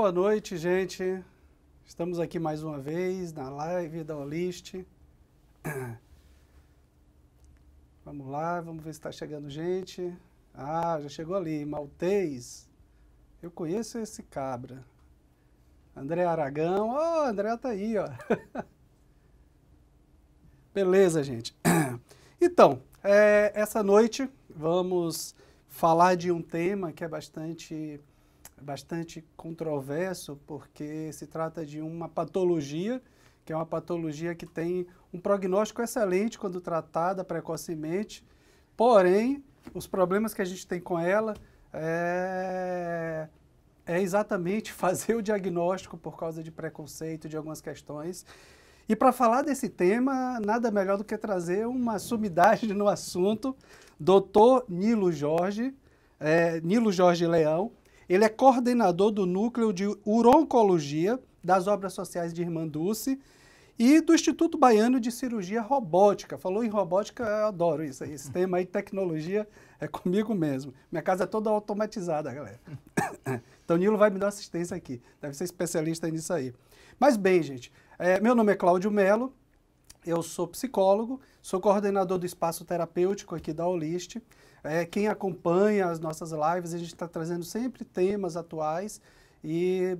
Boa noite, gente. Estamos aqui mais uma vez na live da Olist. Vamos lá, vamos ver se está chegando gente. Ah, já chegou ali, Maltês. Eu conheço esse cabra. André Aragão. Ó, André tá aí, ó. Beleza, gente. Então, essa noite vamos falar de um tema que é bastante controverso, porque se trata de uma patologia, que é uma patologia que tem um prognóstico excelente quando tratada precocemente, porém, os problemas que a gente tem com ela é exatamente fazer o diagnóstico por causa de preconceito, de algumas questões. E para falar desse tema, nada melhor do que trazer uma sumidade no assunto, Dr. Nilo Jorge Leão. Ele é coordenador do Núcleo de Urologia das Obras Sociais de Irmã Dulce e do Instituto Baiano de Cirurgia Robótica. Falou em robótica, eu adoro isso aí. Esse tema aí de tecnologia é comigo mesmo. Minha casa é toda automatizada, galera. Então, Nilo vai me dar assistência aqui. Deve ser especialista nisso aí. Mas bem, gente, meu nome é Cláudio Melo, eu sou psicólogo, sou coordenador do espaço terapêutico aqui da Olist. Quem acompanha as nossas lives, a gente está trazendo sempre temas atuais e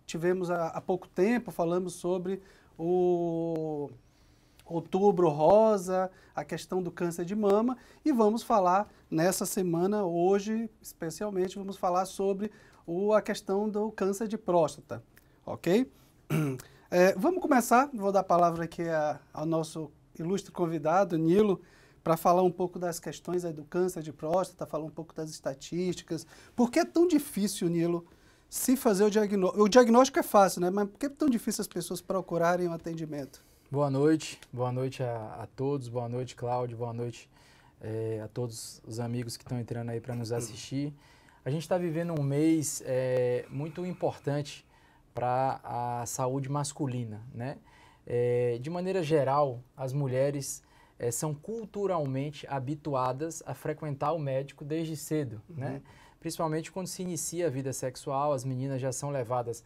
tivemos há pouco tempo, falamos sobre o Outubro Rosa, a questão do câncer de mama, e vamos falar nessa semana, hoje especialmente, vamos falar sobre a questão do câncer de próstata, ok? Vamos começar, vou dar a palavra aqui ao nosso ilustre convidado, Nilo, para falar um pouco das questões aí do câncer de próstata, falar um pouco das estatísticas. Por que é tão difícil, Nilo, se fazer o diagnóstico? O diagnóstico é fácil, né? Mas por que é tão difícil as pessoas procurarem um atendimento? Boa noite a todos, boa noite, Cláudio, boa noite a todos os amigos que estão entrando aí para nos assistir. A gente está vivendo um mês muito importante para a saúde masculina, né? De maneira geral, as mulheres são culturalmente habituadas a frequentar o médico desde cedo, né? Principalmente quando se inicia a vida sexual, as meninas já são levadas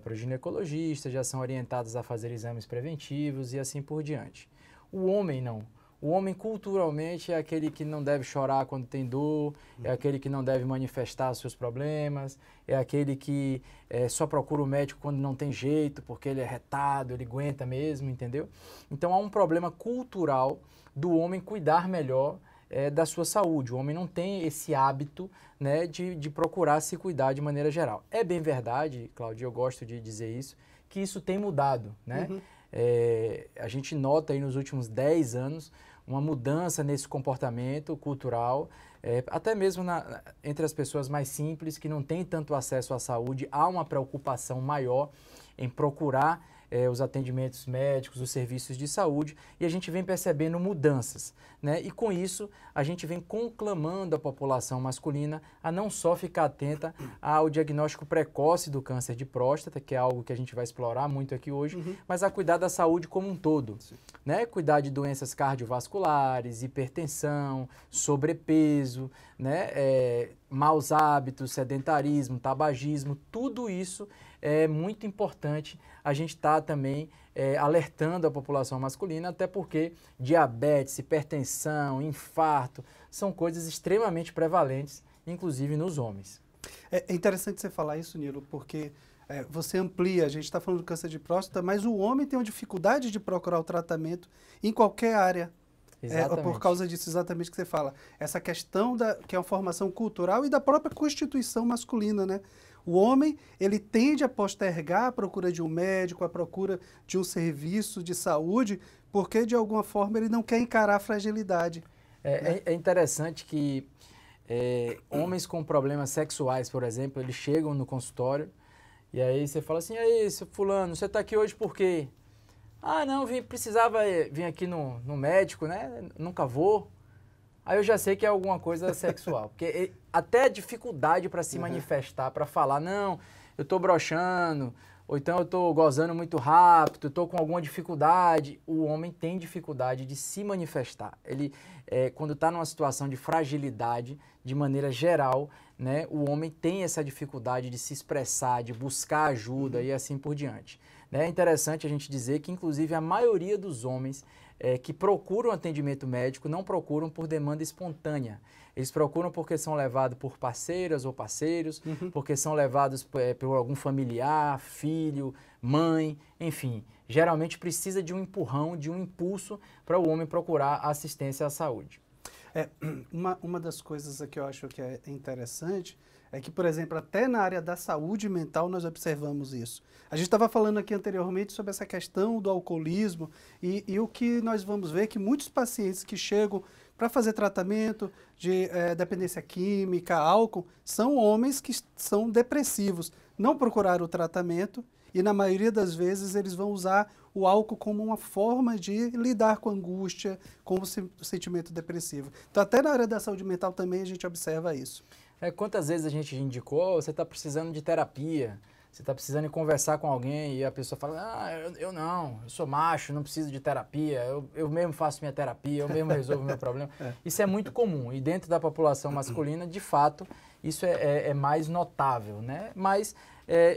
para o ginecologista, já são orientadas a fazer exames preventivos e assim por diante. O homem não. O homem culturalmente é aquele que não deve chorar quando tem dor, é aquele que não deve manifestar seus problemas, é aquele que só procura o médico quando não tem jeito, porque ele é retado, ele aguenta mesmo, entendeu? Então há um problema cultural do homem cuidar melhor da sua saúde. O homem não tem esse hábito, né, de procurar se cuidar de maneira geral. É bem verdade, Cláudio, eu gosto de dizer isso, que isso tem mudado, né? A gente nota aí nos últimos 10 anos uma mudança nesse comportamento cultural, até mesmo entre as pessoas mais simples, que não têm tanto acesso à saúde, há uma preocupação maior em procurar os atendimentos médicos, os serviços de saúde, e a gente vem percebendo mudanças, né? E com isso, a gente vem conclamando a população masculina a não só ficar atenta ao diagnóstico precoce do câncer de próstata, que é algo que a gente vai explorar muito aqui hoje, mas a cuidar da saúde como um todo, né? Cuidar de doenças cardiovasculares, hipertensão, sobrepeso, né? Maus hábitos, sedentarismo, tabagismo, tudo isso é muito importante a gente estar também alertando a população masculina, até porque diabetes, hipertensão, infarto, são coisas extremamente prevalentes, inclusive nos homens. É interessante você falar isso, Nilo, porque você amplia, a gente está falando do câncer de próstata, mas o homem tem uma dificuldade de procurar o tratamento em qualquer área. Por causa disso exatamente que você fala. Essa questão que é uma formação cultural e da própria constituição masculina, né? O homem, ele tende a postergar a procura de um médico, a procura de um serviço de saúde, porque de alguma forma ele não quer encarar a fragilidade. É interessante que homens com problemas sexuais, por exemplo, eles chegam no consultório e aí você fala assim, aí, seu fulano, você está aqui hoje por quê? Ah, não, precisava vir aqui no médico, né? Nunca vou. Aí eu já sei que é alguma coisa sexual. Porque até a dificuldade para se manifestar, para falar, não, eu estou broxando, ou então eu estou gozando muito rápido, estou com alguma dificuldade. O homem tem dificuldade de se manifestar. Ele, quando está numa situação de fragilidade, de maneira geral, né, o homem tem essa dificuldade de se expressar, de buscar ajuda e assim por diante. É interessante a gente dizer que, inclusive, a maioria dos homens que procuram atendimento médico não procuram por demanda espontânea. Eles procuram porque são levados por parceiras ou parceiros, porque são levados por algum familiar, filho, mãe, enfim. Geralmente precisa de um empurrão, de um impulso para o homem procurar assistência à saúde. Uma das coisas que eu acho que é interessante é que, por exemplo, até na área da saúde mental nós observamos isso. A gente estava falando aqui anteriormente sobre essa questão do alcoolismo e o que nós vamos ver é que muitos pacientes que chegam para fazer tratamento de dependência química, álcool, são homens que são depressivos, não procuraram o tratamento e na maioria das vezes eles vão usar o álcool como uma forma de lidar com a angústia, com o sentimento depressivo. Então até na área da saúde mental também a gente observa isso. Quantas vezes a gente indicou, você está precisando de terapia, você está precisando de conversar com alguém e a pessoa fala, eu não, eu sou macho, não preciso de terapia, eu mesmo faço minha terapia, eu mesmo resolvo o meu problema. Isso é muito comum e dentro da população masculina, de fato, isso é mais notável, né? Mas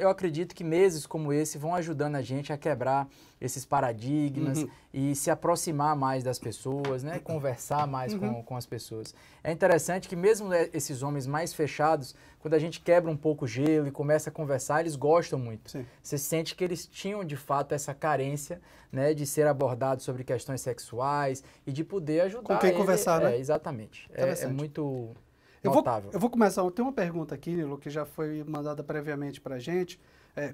eu acredito que meses como esse vão ajudando a gente a quebrar esses paradigmas e se aproximar mais das pessoas, né? Conversar mais com as pessoas. É interessante que mesmo esses homens mais fechados, quando a gente quebra um pouco o gelo e começa a conversar, eles gostam muito. Sim. Você sente que eles tinham de fato essa carência, né, de ser abordados sobre questões sexuais e de poder ajudar com quem conversar, né? Exatamente. É muito notável. Eu vou começar. Tem uma pergunta aqui, Nilo, que já foi mandada previamente para a gente.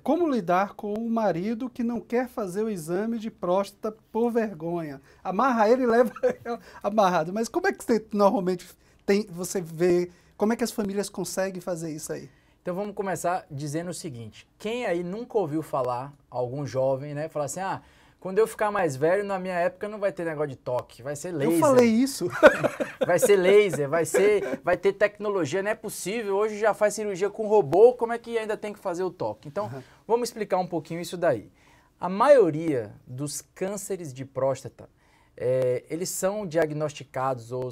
Como lidar com o marido que não quer fazer o exame de próstata por vergonha? Amarra ele e leva amarrado. Mas como é que você normalmente você vê, como é que as famílias conseguem fazer isso aí? Então vamos começar dizendo o seguinte, quem aí nunca ouviu falar, algum jovem, né, falar assim, quando eu ficar mais velho, na minha época não vai ter negócio de toque, vai ser laser. Eu falei isso. Vai ser laser, vai ter tecnologia, não é possível, hoje já faz cirurgia com robô, como é que ainda tem que fazer o toque? Então, vamos explicar um pouquinho isso daí. A maioria dos cânceres de próstata, eles são diagnosticados ou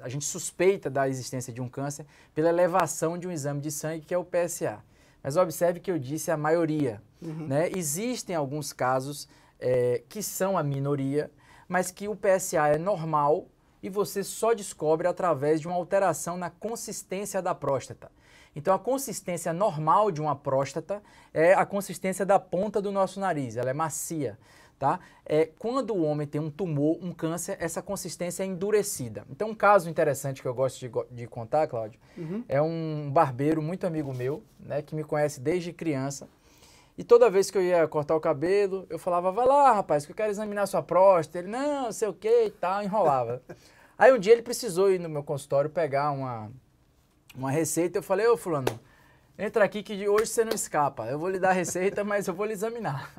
a gente suspeita da existência de um câncer pela elevação de um exame de sangue que é o PSA. Mas observe que eu disse a maioria. Né? Existem alguns casos que são a minoria, mas que o PSA é normal e você só descobre através de uma alteração na consistência da próstata. Então a consistência normal de uma próstata é a consistência da ponta do nosso nariz, ela é macia. Tá? Quando o homem tem um tumor, um câncer, essa consistência é endurecida. Então um caso interessante que eu gosto de contar, Cláudio, é um barbeiro muito amigo meu, né, que me conhece desde criança. E toda vez que eu ia cortar o cabelo, eu falava, vai lá, rapaz, que eu quero examinar sua próstata. Ele, não sei o que e tal, enrolava. Aí um dia ele precisou ir no meu consultório pegar uma receita. Eu falei, ô fulano, entra aqui que de hoje você não escapa. Eu vou lhe dar a receita, mas eu vou lhe examinar.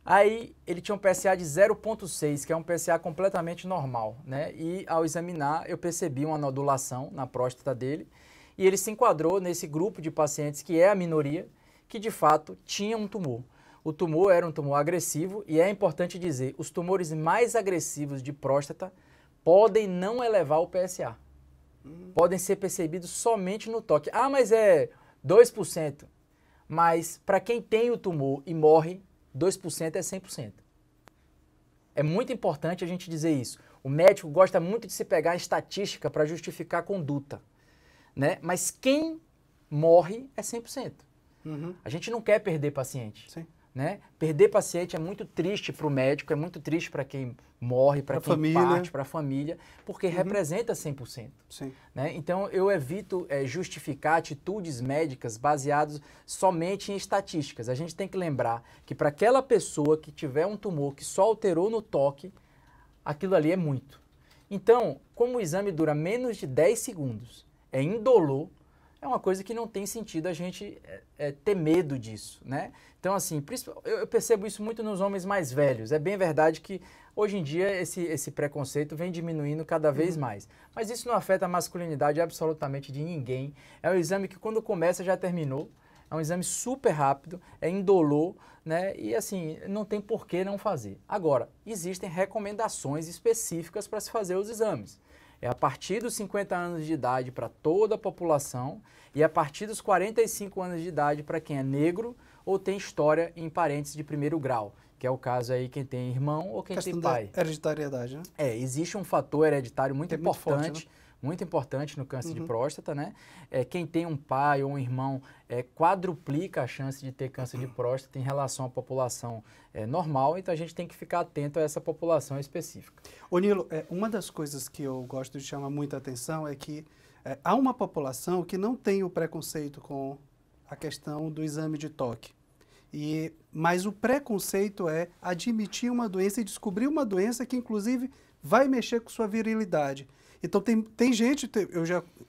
Aí ele tinha um PSA de 0,6, que é um PSA completamente normal, né? E ao examinar, eu percebi uma nodulação na próstata dele e ele se enquadrou nesse grupo de pacientes que é a minoria, que de fato tinha um tumor. O tumor era um tumor agressivo e é importante dizer, os tumores mais agressivos de próstata podem não elevar o PSA. Podem ser percebidos somente no toque. Mas é 2%. Mas para quem tem o tumor e morre, 2% é 100%. É muito importante a gente dizer isso. O médico gosta muito de se pegar a estatística para justificar a conduta, né? Mas quem morre é 100%. A gente não quer perder paciente. Sim. Né? Perder paciente é muito triste para o médico, é muito triste para quem morre, para quem parte, para a família, porque representa 100%. Sim. Né? Então eu evito justificar atitudes médicas baseadas somente em estatísticas. A gente tem que lembrar que para aquela pessoa que tiver um tumor que só alterou no toque, aquilo ali é muito. Então, como o exame dura menos de 10 segundos, é indolor, é uma coisa que não tem sentido a gente ter medo disso, né? Então, assim, eu percebo isso muito nos homens mais velhos. É bem verdade que, hoje em dia, esse preconceito vem diminuindo cada vez mais. Mas isso não afeta a masculinidade absolutamente de ninguém. É um exame que, quando começa, já terminou. é um exame super rápido, é indolor, né? E assim, não tem por que não fazer. Agora, existem recomendações específicas para se fazer os exames. É a partir dos 50 anos de idade para toda a população e a partir dos 45 anos de idade para quem é negro ou tem história em parentes de primeiro grau, que é o caso aí quem tem irmão ou quem tem pai. Hereditariedade, né? Existe um fator hereditário muito importante, muito forte, né? Muito importante no câncer de próstata, né? Quem tem um pai ou um irmão quadruplica a chance de ter câncer de próstata em relação à população normal, então a gente tem que ficar atento a essa população específica. Ô Nilo, uma das coisas que eu gosto de chamar muita atenção é que há uma população que não tem o preconceito com a questão do exame de toque. Mas o preconceito é admitir uma doença e descobrir uma doença que, inclusive, vai mexer com sua virilidade. Então, tem gente,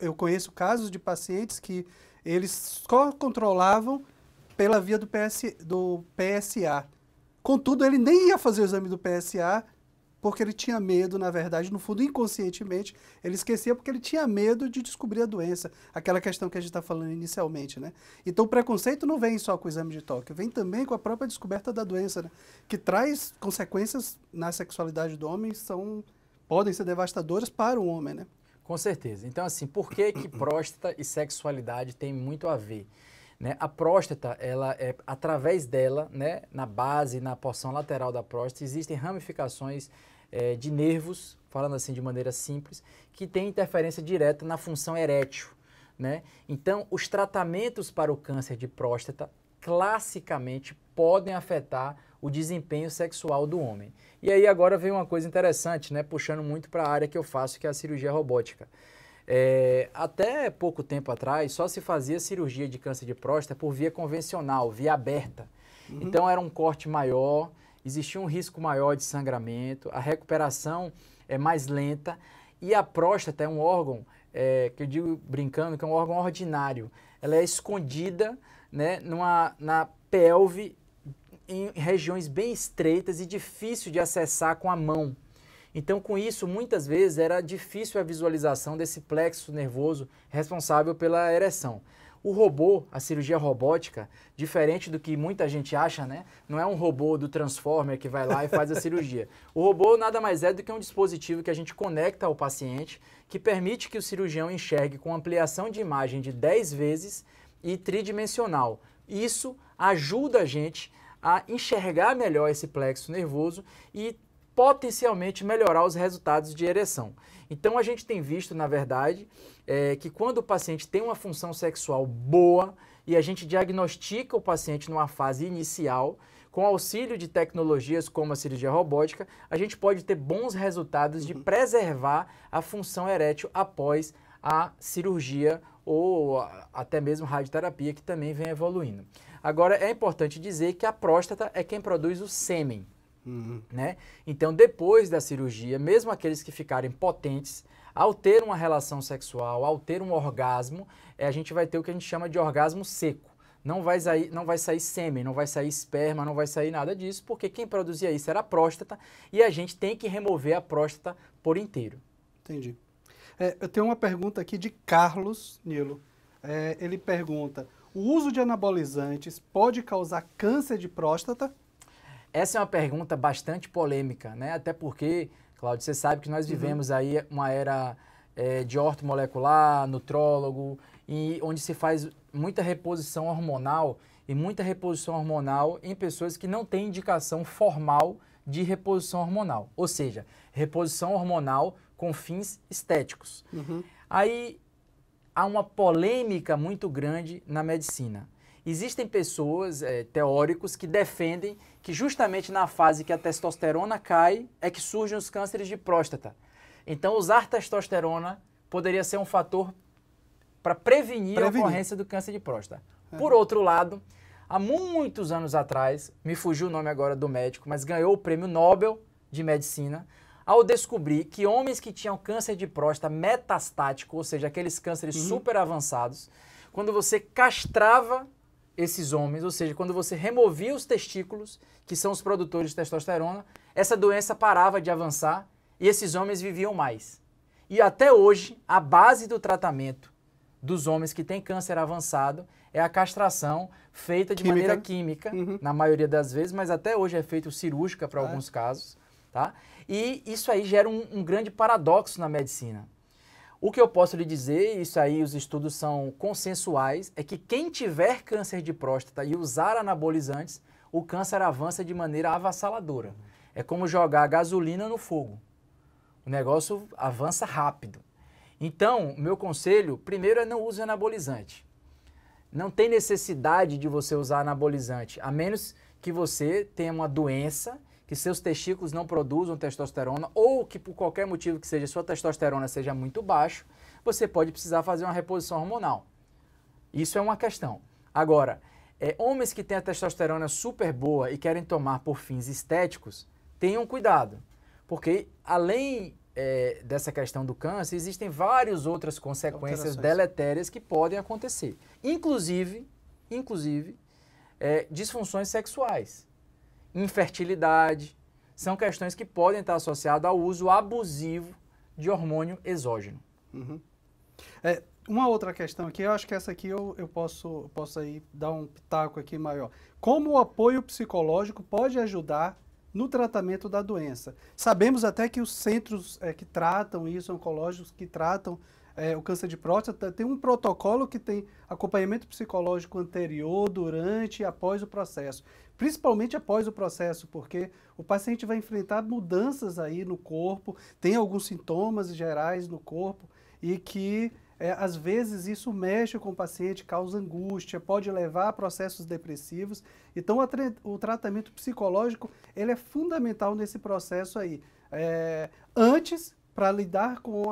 eu conheço casos de pacientes que eles só controlavam pela via do PSA. Contudo, ele nem ia fazer o exame do PSA porque ele tinha medo, na verdade, no fundo, inconscientemente, ele esquecia porque ele tinha medo de descobrir a doença. Aquela questão que a gente está falando inicialmente, né? Então, o preconceito não vem só com o exame de toque, vem também com a própria descoberta da doença, né? Que traz consequências na sexualidade do homem, podem ser devastadoras para o homem, né? Com certeza. Então, assim, por que próstata e sexualidade tem muito a ver? Né? A próstata, através dela, né, na base, na porção lateral da próstata, existem ramificações de nervos, falando assim de maneira simples, que têm interferência direta na função erétil. Né? Então, os tratamentos para o câncer de próstata, classicamente, podem afetar o desempenho sexual do homem. E aí agora vem uma coisa interessante, né, puxando muito para a área que eu faço, que é a cirurgia robótica. Até pouco tempo atrás, só se fazia cirurgia de câncer de próstata por via convencional, via aberta. Então era um corte maior, existia um risco maior de sangramento, a recuperação é mais lenta e a próstata é um órgão, que eu digo brincando, que é um órgão ordinário. Ela é escondida, né, na pelve, em regiões bem estreitas e difícil de acessar com a mão. Então, com isso, muitas vezes era difícil a visualização desse plexo nervoso responsável pela ereção. O robô, a cirurgia robótica, diferente do que muita gente acha, né? Não é um robô do Transformer que vai lá e faz a cirurgia. O robô nada mais é do que um dispositivo que a gente conecta ao paciente, que permite que o cirurgião enxergue com ampliação de imagem de 10 vezes e tridimensional. Isso ajuda a gente a enxergar melhor esse plexo nervoso e potencialmente melhorar os resultados de ereção. Então a gente tem visto, na verdade, que quando o paciente tem uma função sexual boa e a gente diagnostica o paciente numa fase inicial, com auxílio de tecnologias como a cirurgia robótica, a gente pode ter bons resultados de preservar a função erétil após a cirurgia ou até mesmo radioterapia, que também vem evoluindo. Agora, é importante dizer que a próstata é quem produz o sêmen. Né? Então, depois da cirurgia, mesmo aqueles que ficarem potentes, ao ter uma relação sexual, ao ter um orgasmo, a gente vai ter o que a gente chama de orgasmo seco. Não vai sair sêmen, não vai sair esperma, não vai sair nada disso, porque quem produzia isso era a próstata e a gente tem que remover a próstata por inteiro. Entendi. Eu tenho uma pergunta aqui de Carlos Nilo. Ele pergunta: o uso de anabolizantes pode causar câncer de próstata? Essa é uma pergunta bastante polêmica, né? Até porque, Cláudio, você sabe que nós vivemos aí uma era de ortomolecular, nutrólogo, onde se faz muita reposição hormonal e muita reposição hormonal em pessoas que não têm indicação formal de reposição hormonal, ou seja, reposição hormonal com fins estéticos. Aí há uma polêmica muito grande na medicina. Existem pessoas, teóricos, que defendem que justamente na fase que a testosterona cai é que surgem os cânceres de próstata. Então, usar testosterona poderia ser um fator para prevenir a ocorrência do câncer de próstata. Por outro lado, há muitos anos atrás, me fugiu o nome agora do médico, mas ganhou o prêmio Nobel de Medicina, ao descobrir que homens que tinham câncer de próstata metastático, ou seja, aqueles cânceres super avançados, quando você castrava esses homens, ou seja, quando você removia os testículos, que são os produtores de testosterona, essa doença parava de avançar e esses homens viviam mais. E até hoje, a base do tratamento dos homens que têm câncer avançado é a castração feita de maneira química, na maioria das vezes, mas até hoje é feito cirúrgica para alguns casos, tá? E isso aí gera um grande paradoxo na medicina. O que eu posso lhe dizer, isso aí os estudos são consensuais, é que quem tiver câncer de próstata e usar anabolizantes, o câncer avança de maneira avassaladora. É como jogar gasolina no fogo. O negócio avança rápido. Então, meu conselho, primeiro é não use anabolizante. Não tem necessidade de você usar anabolizante, a menos que você tenha uma doença, que seus testículos não produzam testosterona ou que por qualquer motivo que seja, sua testosterona seja muito baixa, você pode precisar fazer uma reposição hormonal. Isso é uma questão. Agora, homens que têm a testosterona super boa e querem tomar por fins estéticos, tenham cuidado, porque além dessa questão do câncer, existem várias outras consequências deletérias que podem acontecer. Inclusive disfunções sexuais, infertilidade, são questões que podem estar associadas ao uso abusivo de hormônio exógeno. Uma outra questão aqui, eu acho que essa aqui eu posso aí dar um pitaco aqui maior. Como o apoio psicológico pode ajudar no tratamento da doença? Sabemos até que os centros que tratam isso, oncológicos que tratam o câncer de próstata, tem um protocolo que tem acompanhamento psicológico anterior, durante e após o processo. Principalmente após o processo, porque o paciente vai enfrentar mudanças aí no corpo, tem alguns sintomas gerais no corpo e que às vezes isso mexe com o paciente, causa angústia, pode levar a processos depressivos. Então o tratamento psicológico ele é fundamental nesse processo aí. Antes, para lidar com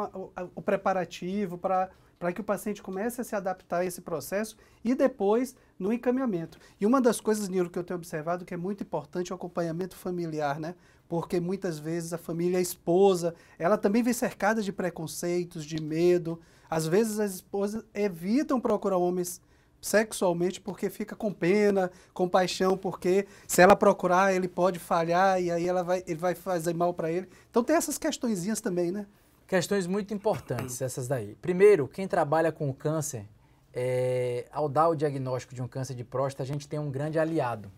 o preparativo, para que o paciente comece a se adaptar a esse processo e depois no encaminhamento. E uma das coisas, Nilo, que eu tenho observado que é muito importante é o acompanhamento familiar, né? Porque muitas vezes a família, a esposa, ela também vem cercada de preconceitos, de medo. Às vezes as esposas evitam procurar homens sexualmente porque fica com pena, com paixão, porque se ela procurar ele pode falhar e aí ele vai fazer mal para ele. Então tem essas questõezinhas também, né? Questões muito importantes essas daí. Primeiro, quem trabalha com o câncer, ao dar o diagnóstico de um câncer de próstata, a gente tem um grande aliado.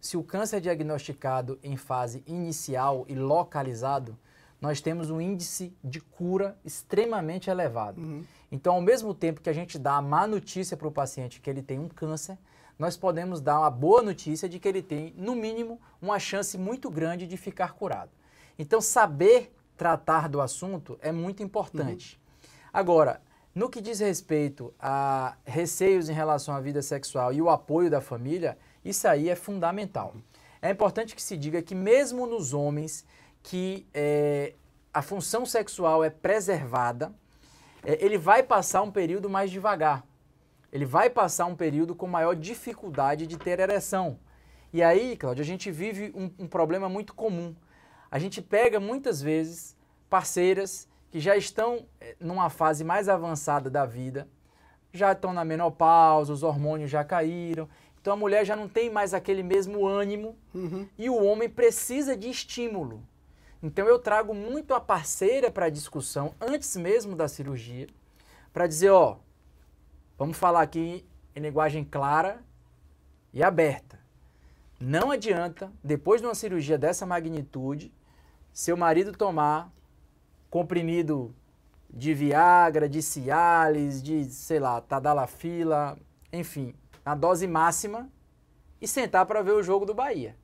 Se o câncer é diagnosticado em fase inicial e localizado, nós temos um índice de cura extremamente elevado. Então, ao mesmo tempo que a gente dá a má notícia para o paciente que ele tem um câncer, nós podemos dar uma boa notícia de que ele tem, no mínimo, uma chance muito grande de ficar curado. Então, saber tratar do assunto é muito importante. Agora, no que diz respeito a receios em relação à vida sexual e o apoio da família, isso aí é fundamental. É importante que se diga que mesmo nos homens que a função sexual é preservada, ele vai passar um período mais devagar. Ele vai passar um período com maior dificuldade de ter ereção. E aí, Cláudio, a gente vive um problema muito comum. A gente pega muitas vezes parceiras que já estão numa fase mais avançada da vida, já estão na menopausa, os hormônios já caíram, então a mulher já não tem mais aquele mesmo ânimo e o homem precisa de estímulo. Então eu trago muito a parceira para a discussão antes mesmo da cirurgia, para dizer, ó, vamos falar aqui em linguagem clara e aberta. Não adianta, depois de uma cirurgia dessa magnitude, seu marido tomar comprimido de Viagra, de Cialis, de, sei lá, Tadalafila, enfim, na dose máxima e sentar para ver o jogo do Bahia.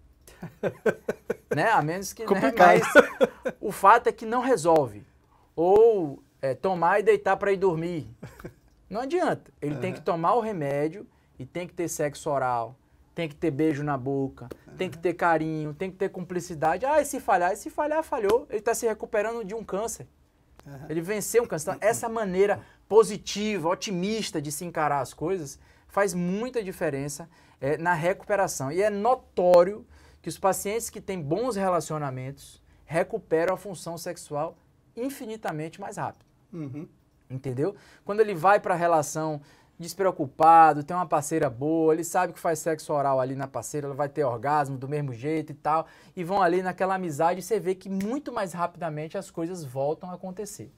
Né? A menos que... Né? Mas o fato é que não resolve. Ou tomar e deitar para ir dormir. Não adianta. Ele tem que tomar o remédio e tem que ter sexo oral, tem que ter beijo na boca, tem que ter carinho, tem que ter cumplicidade. Ah, e se falhar, falhou. Ele está se recuperando de um câncer. Ele venceu um câncer. Então, essa maneira positiva, otimista de se encarar as coisas faz muita diferença na recuperação. E é notório que os pacientes que têm bons relacionamentos recuperam a função sexual infinitamente mais rápido. Entendeu? Quando ele vai para a relação despreocupado, tem uma parceira boa, ele sabe que faz sexo oral ali na parceira, ela vai ter orgasmo do mesmo jeito e tal, e vão ali naquela amizade e você vê que muito mais rapidamente as coisas voltam a acontecer.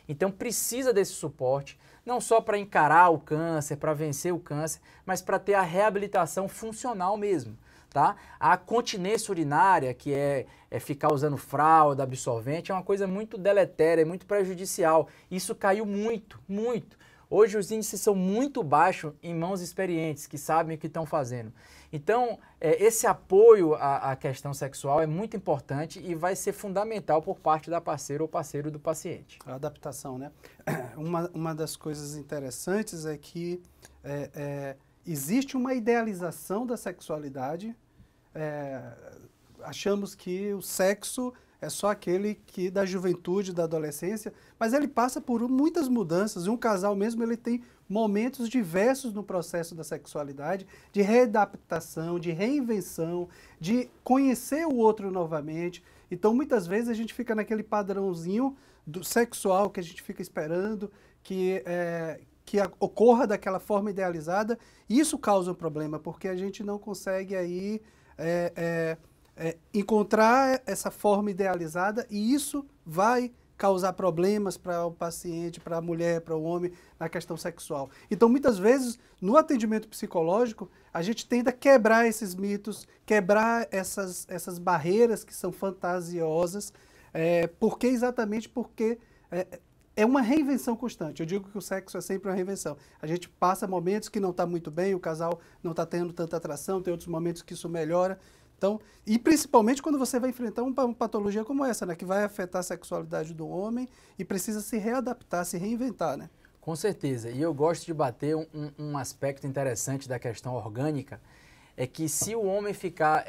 Então precisa desse suporte, não só para encarar o câncer, para vencer o câncer, mas para ter a reabilitação funcional mesmo. Tá? A continência urinária, que é ficar usando fralda, absorvente, é uma coisa muito deletéria, muito prejudicial. Isso caiu muito, muito. Hoje os índices são muito baixos em mãos experientes, que sabem o que estão fazendo. Então, esse apoio à questão sexual é muito importante e vai ser fundamental por parte da parceira ou parceiro do paciente. A adaptação, né? Uma das coisas interessantes é que existe uma idealização da sexualidade. Achamos que o sexo é só aquele que da juventude, da adolescência, mas ele passa por muitas mudanças. E um casal mesmo, ele tem momentos diversos no processo da sexualidade, de readaptação, de reinvenção, de conhecer o outro novamente. Então, muitas vezes a gente fica naquele padrãozinho do sexual que a gente fica esperando, que ocorra daquela forma idealizada. E isso causa um problema, porque a gente não consegue aí encontrar essa forma idealizada, e isso vai causar problemas para o paciente, para a mulher, para o homem, na questão sexual. Então, muitas vezes, no atendimento psicológico, a gente tenta quebrar esses mitos, quebrar essas barreiras que são fantasiosas, exatamente porque é uma reinvenção constante. Eu digo que o sexo é sempre uma reinvenção. A gente passa momentos que não está muito bem, o casal não está tendo tanta atração, tem outros momentos que isso melhora. Então, e principalmente quando você vai enfrentar uma patologia como essa, né, que vai afetar a sexualidade do homem e precisa se readaptar, se reinventar, né? Com certeza. E eu gosto de bater um aspecto interessante da questão orgânica, é que se o homem ficar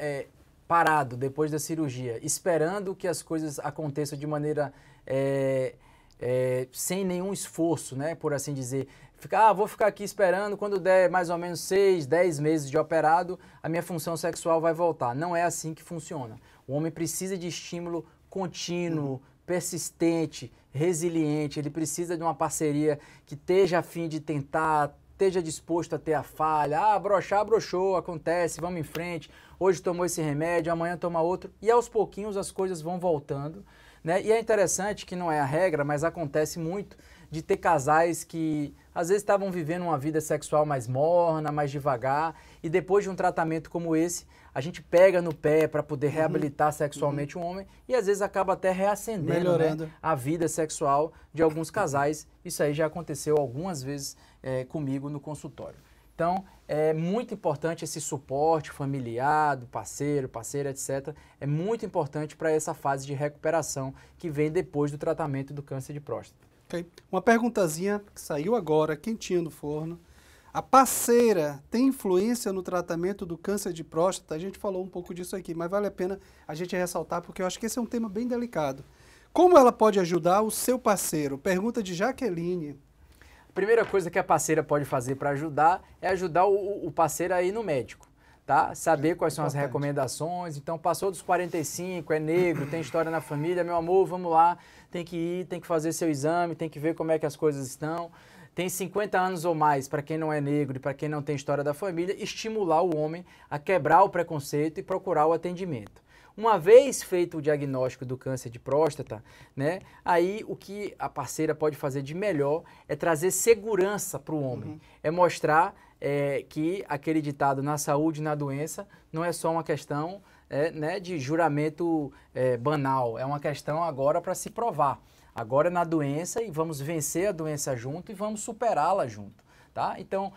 parado depois da cirurgia, esperando que as coisas aconteçam de maneira sem nenhum esforço, né, por assim dizer, vou ficar aqui esperando, quando der mais ou menos 6, 10 meses de operado, a minha função sexual vai voltar. Não é assim que funciona. O homem precisa de estímulo contínuo, persistente, resiliente, ele precisa de uma parceria que esteja a fim de tentar, esteja disposto a ter a falha. Broxar, broxou, acontece, vamos em frente. Hoje tomou esse remédio, amanhã toma outro. E aos pouquinhos as coisas vão voltando, né? E é interessante que não é a regra, mas acontece muito de ter casais que às vezes estavam vivendo uma vida sexual mais morna, mais devagar, e depois de um tratamento como esse, a gente pega no pé para poder reabilitar sexualmente o homem e às vezes acaba até reacendendo, né, a vida sexual de alguns casais. Isso aí já aconteceu algumas vezes comigo no consultório. Então, é muito importante esse suporte familiar, do parceiro, parceira, etc. É muito importante para essa fase de recuperação que vem depois do tratamento do câncer de próstata. Okay. Uma perguntazinha que saiu agora, quentinha no forno. A parceira tem influência no tratamento do câncer de próstata? A gente falou um pouco disso aqui, mas vale a pena a gente ressaltar, porque eu acho que esse é um tema bem delicado. Como ela pode ajudar o seu parceiro? Pergunta de Jaqueline. A primeira coisa que a parceira pode fazer para ajudar é ajudar o parceiro a ir no médico, tá? Saber quais são as recomendações. Então, passou dos 45, é negro, tem história na família, meu amor, vamos lá, tem que ir, tem que fazer seu exame, tem que ver como é que as coisas estão. Tem 50 anos ou mais, para quem não é negro e para quem não tem história da família, estimular o homem a quebrar o preconceito e procurar o atendimento. Uma vez feito o diagnóstico do câncer de próstata, né, aí o que a parceira pode fazer de melhor é trazer segurança para o homem. É mostrar que aquele ditado na saúde e na doença não é só uma questão né, de juramento banal, é uma questão agora para se provar. Agora é na doença e vamos vencer a doença junto e vamos superá-la junto. Tá? Então,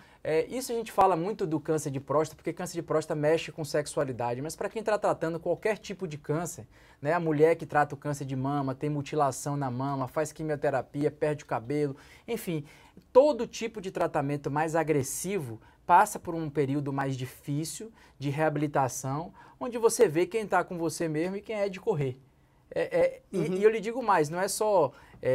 isso a gente fala muito do câncer de próstata, porque câncer de próstata mexe com sexualidade, mas para quem está tratando qualquer tipo de câncer, né, a mulher que trata o câncer de mama, tem mutilação na mama, faz quimioterapia, perde o cabelo, enfim, todo tipo de tratamento mais agressivo passa por um período mais difícil de reabilitação, onde você vê quem está com você mesmo e quem é de correr. E eu lhe digo mais, não é só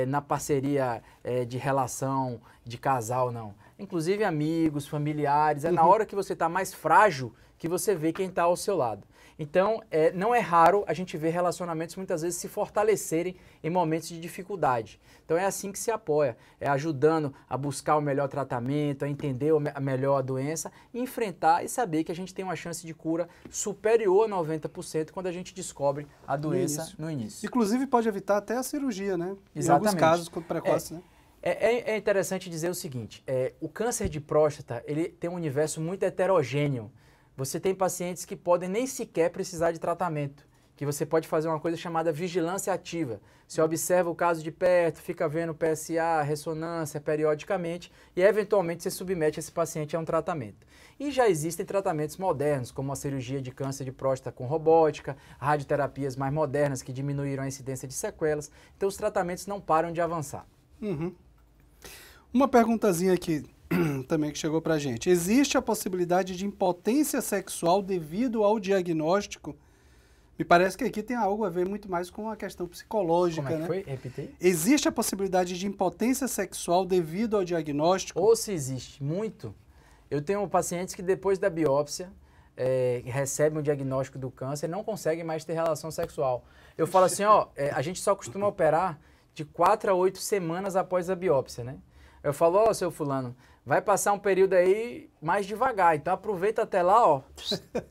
na parceria de relação de casal, não. inclusive amigos, familiares. É na hora que você está mais frágil que você vê quem está ao seu lado. Então, não é raro a gente ver relacionamentos muitas vezes se fortalecerem em momentos de dificuldade. Então, é assim que se apoia, é ajudando a buscar o melhor tratamento, a entender melhor a doença, enfrentar e saber que a gente tem uma chance de cura superior a 90% quando a gente descobre a doença no início. Inclusive, pode evitar até a cirurgia, né? Exatamente. Em alguns casos, quando precoce, né? É interessante dizer o seguinte, o câncer de próstata, ele tem um universo muito heterogêneo. Você tem pacientes que podem nem sequer precisar de tratamento, que você pode fazer uma coisa chamada vigilância ativa. Você observa o caso de perto, fica vendo PSA, ressonância periodicamente e eventualmente você submete esse paciente a um tratamento. E já existem tratamentos modernos, como a cirurgia de câncer de próstata com robótica, radioterapias mais modernas que diminuíram a incidência de sequelas. Então os tratamentos não param de avançar. Uma perguntazinha aqui também que chegou pra gente. Existe a possibilidade de impotência sexual devido ao diagnóstico? Me parece que aqui tem algo a ver muito mais com a questão psicológica, Como é que né? foi? Repeti. Existe a possibilidade de impotência sexual devido ao diagnóstico? Ou se existe, muito. Eu tenho pacientes que depois da biópsia recebem o diagnóstico do câncer e não conseguem mais ter relação sexual. Eu falo assim, a gente só costuma operar de 4 a 8 semanas após a biópsia, né? Eu falo, seu fulano, vai passar um período aí mais devagar, então aproveita até lá,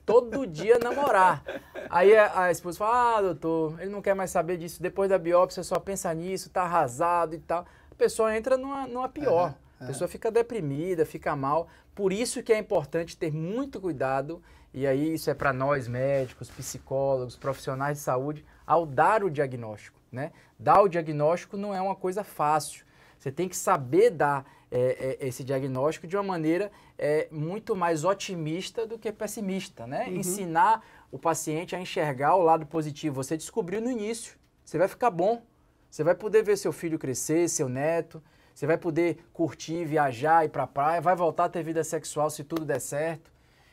todo dia namorar. Aí a esposa fala, doutor, ele não quer mais saber disso, depois da biópsia só pensa nisso, tá arrasado e tal. A pessoa entra numa pior, a pessoa fica deprimida, fica mal. Por isso que é importante ter muito cuidado, e aí isso é para nós médicos, psicólogos, profissionais de saúde, ao dar o diagnóstico, né? Dar o diagnóstico não é uma coisa fácil. Você tem que saber dar esse diagnóstico de uma maneira muito mais otimista do que pessimista, né? Ensinar o paciente a enxergar o lado positivo. Você descobriu no início, você vai ficar bom. Você vai poder ver seu filho crescer, seu neto, você vai poder curtir, viajar, ir pra praia, vai voltar a ter vida sexual se tudo der certo.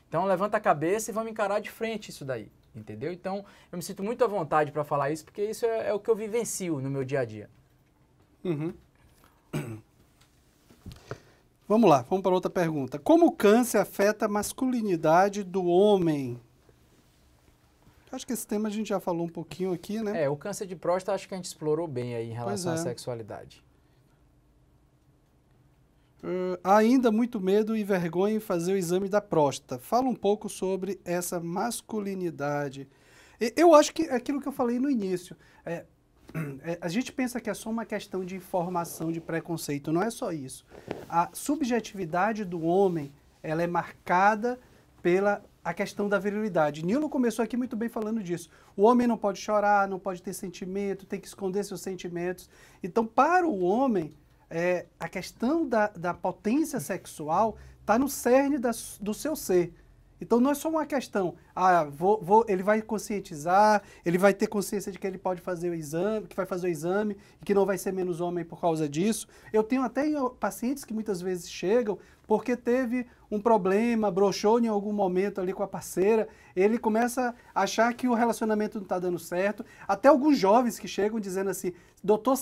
Então levanta a cabeça e vamos encarar de frente isso daí, entendeu? Então eu me sinto muito à vontade para falar isso, porque isso é o que eu vivencio no meu dia a dia. Vamos lá, vamos para outra pergunta. Como o câncer afeta a masculinidade do homem? Acho que esse tema a gente já falou um pouquinho aqui, né? O câncer de próstata acho que a gente explorou bem aí em relação à sexualidade. Há ainda muito medo e vergonha em fazer o exame da próstata. Fala um pouco sobre essa masculinidade. Eu acho que é aquilo que eu falei no início. A gente pensa que é só uma questão de informação, de preconceito. Não é só isso. A subjetividade do homem, ela é marcada pela a questão da virilidade. Nilo começou aqui muito bem falando disso. O homem não pode chorar, não pode ter sentimento, tem que esconder seus sentimentos. Então, para o homem, a questão da potência sexual está no cerne do seu ser. Então não é só uma questão, ele vai conscientizar, ele vai ter consciência de que ele pode fazer o exame, que vai fazer o exame e que não vai ser menos homem por causa disso. Eu tenho até pacientes que muitas vezes chegam porque teve um problema, broxou em algum momento ali com a parceira, ele começa a achar que o relacionamento não está dando certo. Até alguns jovens que chegam dizendo assim, doutor,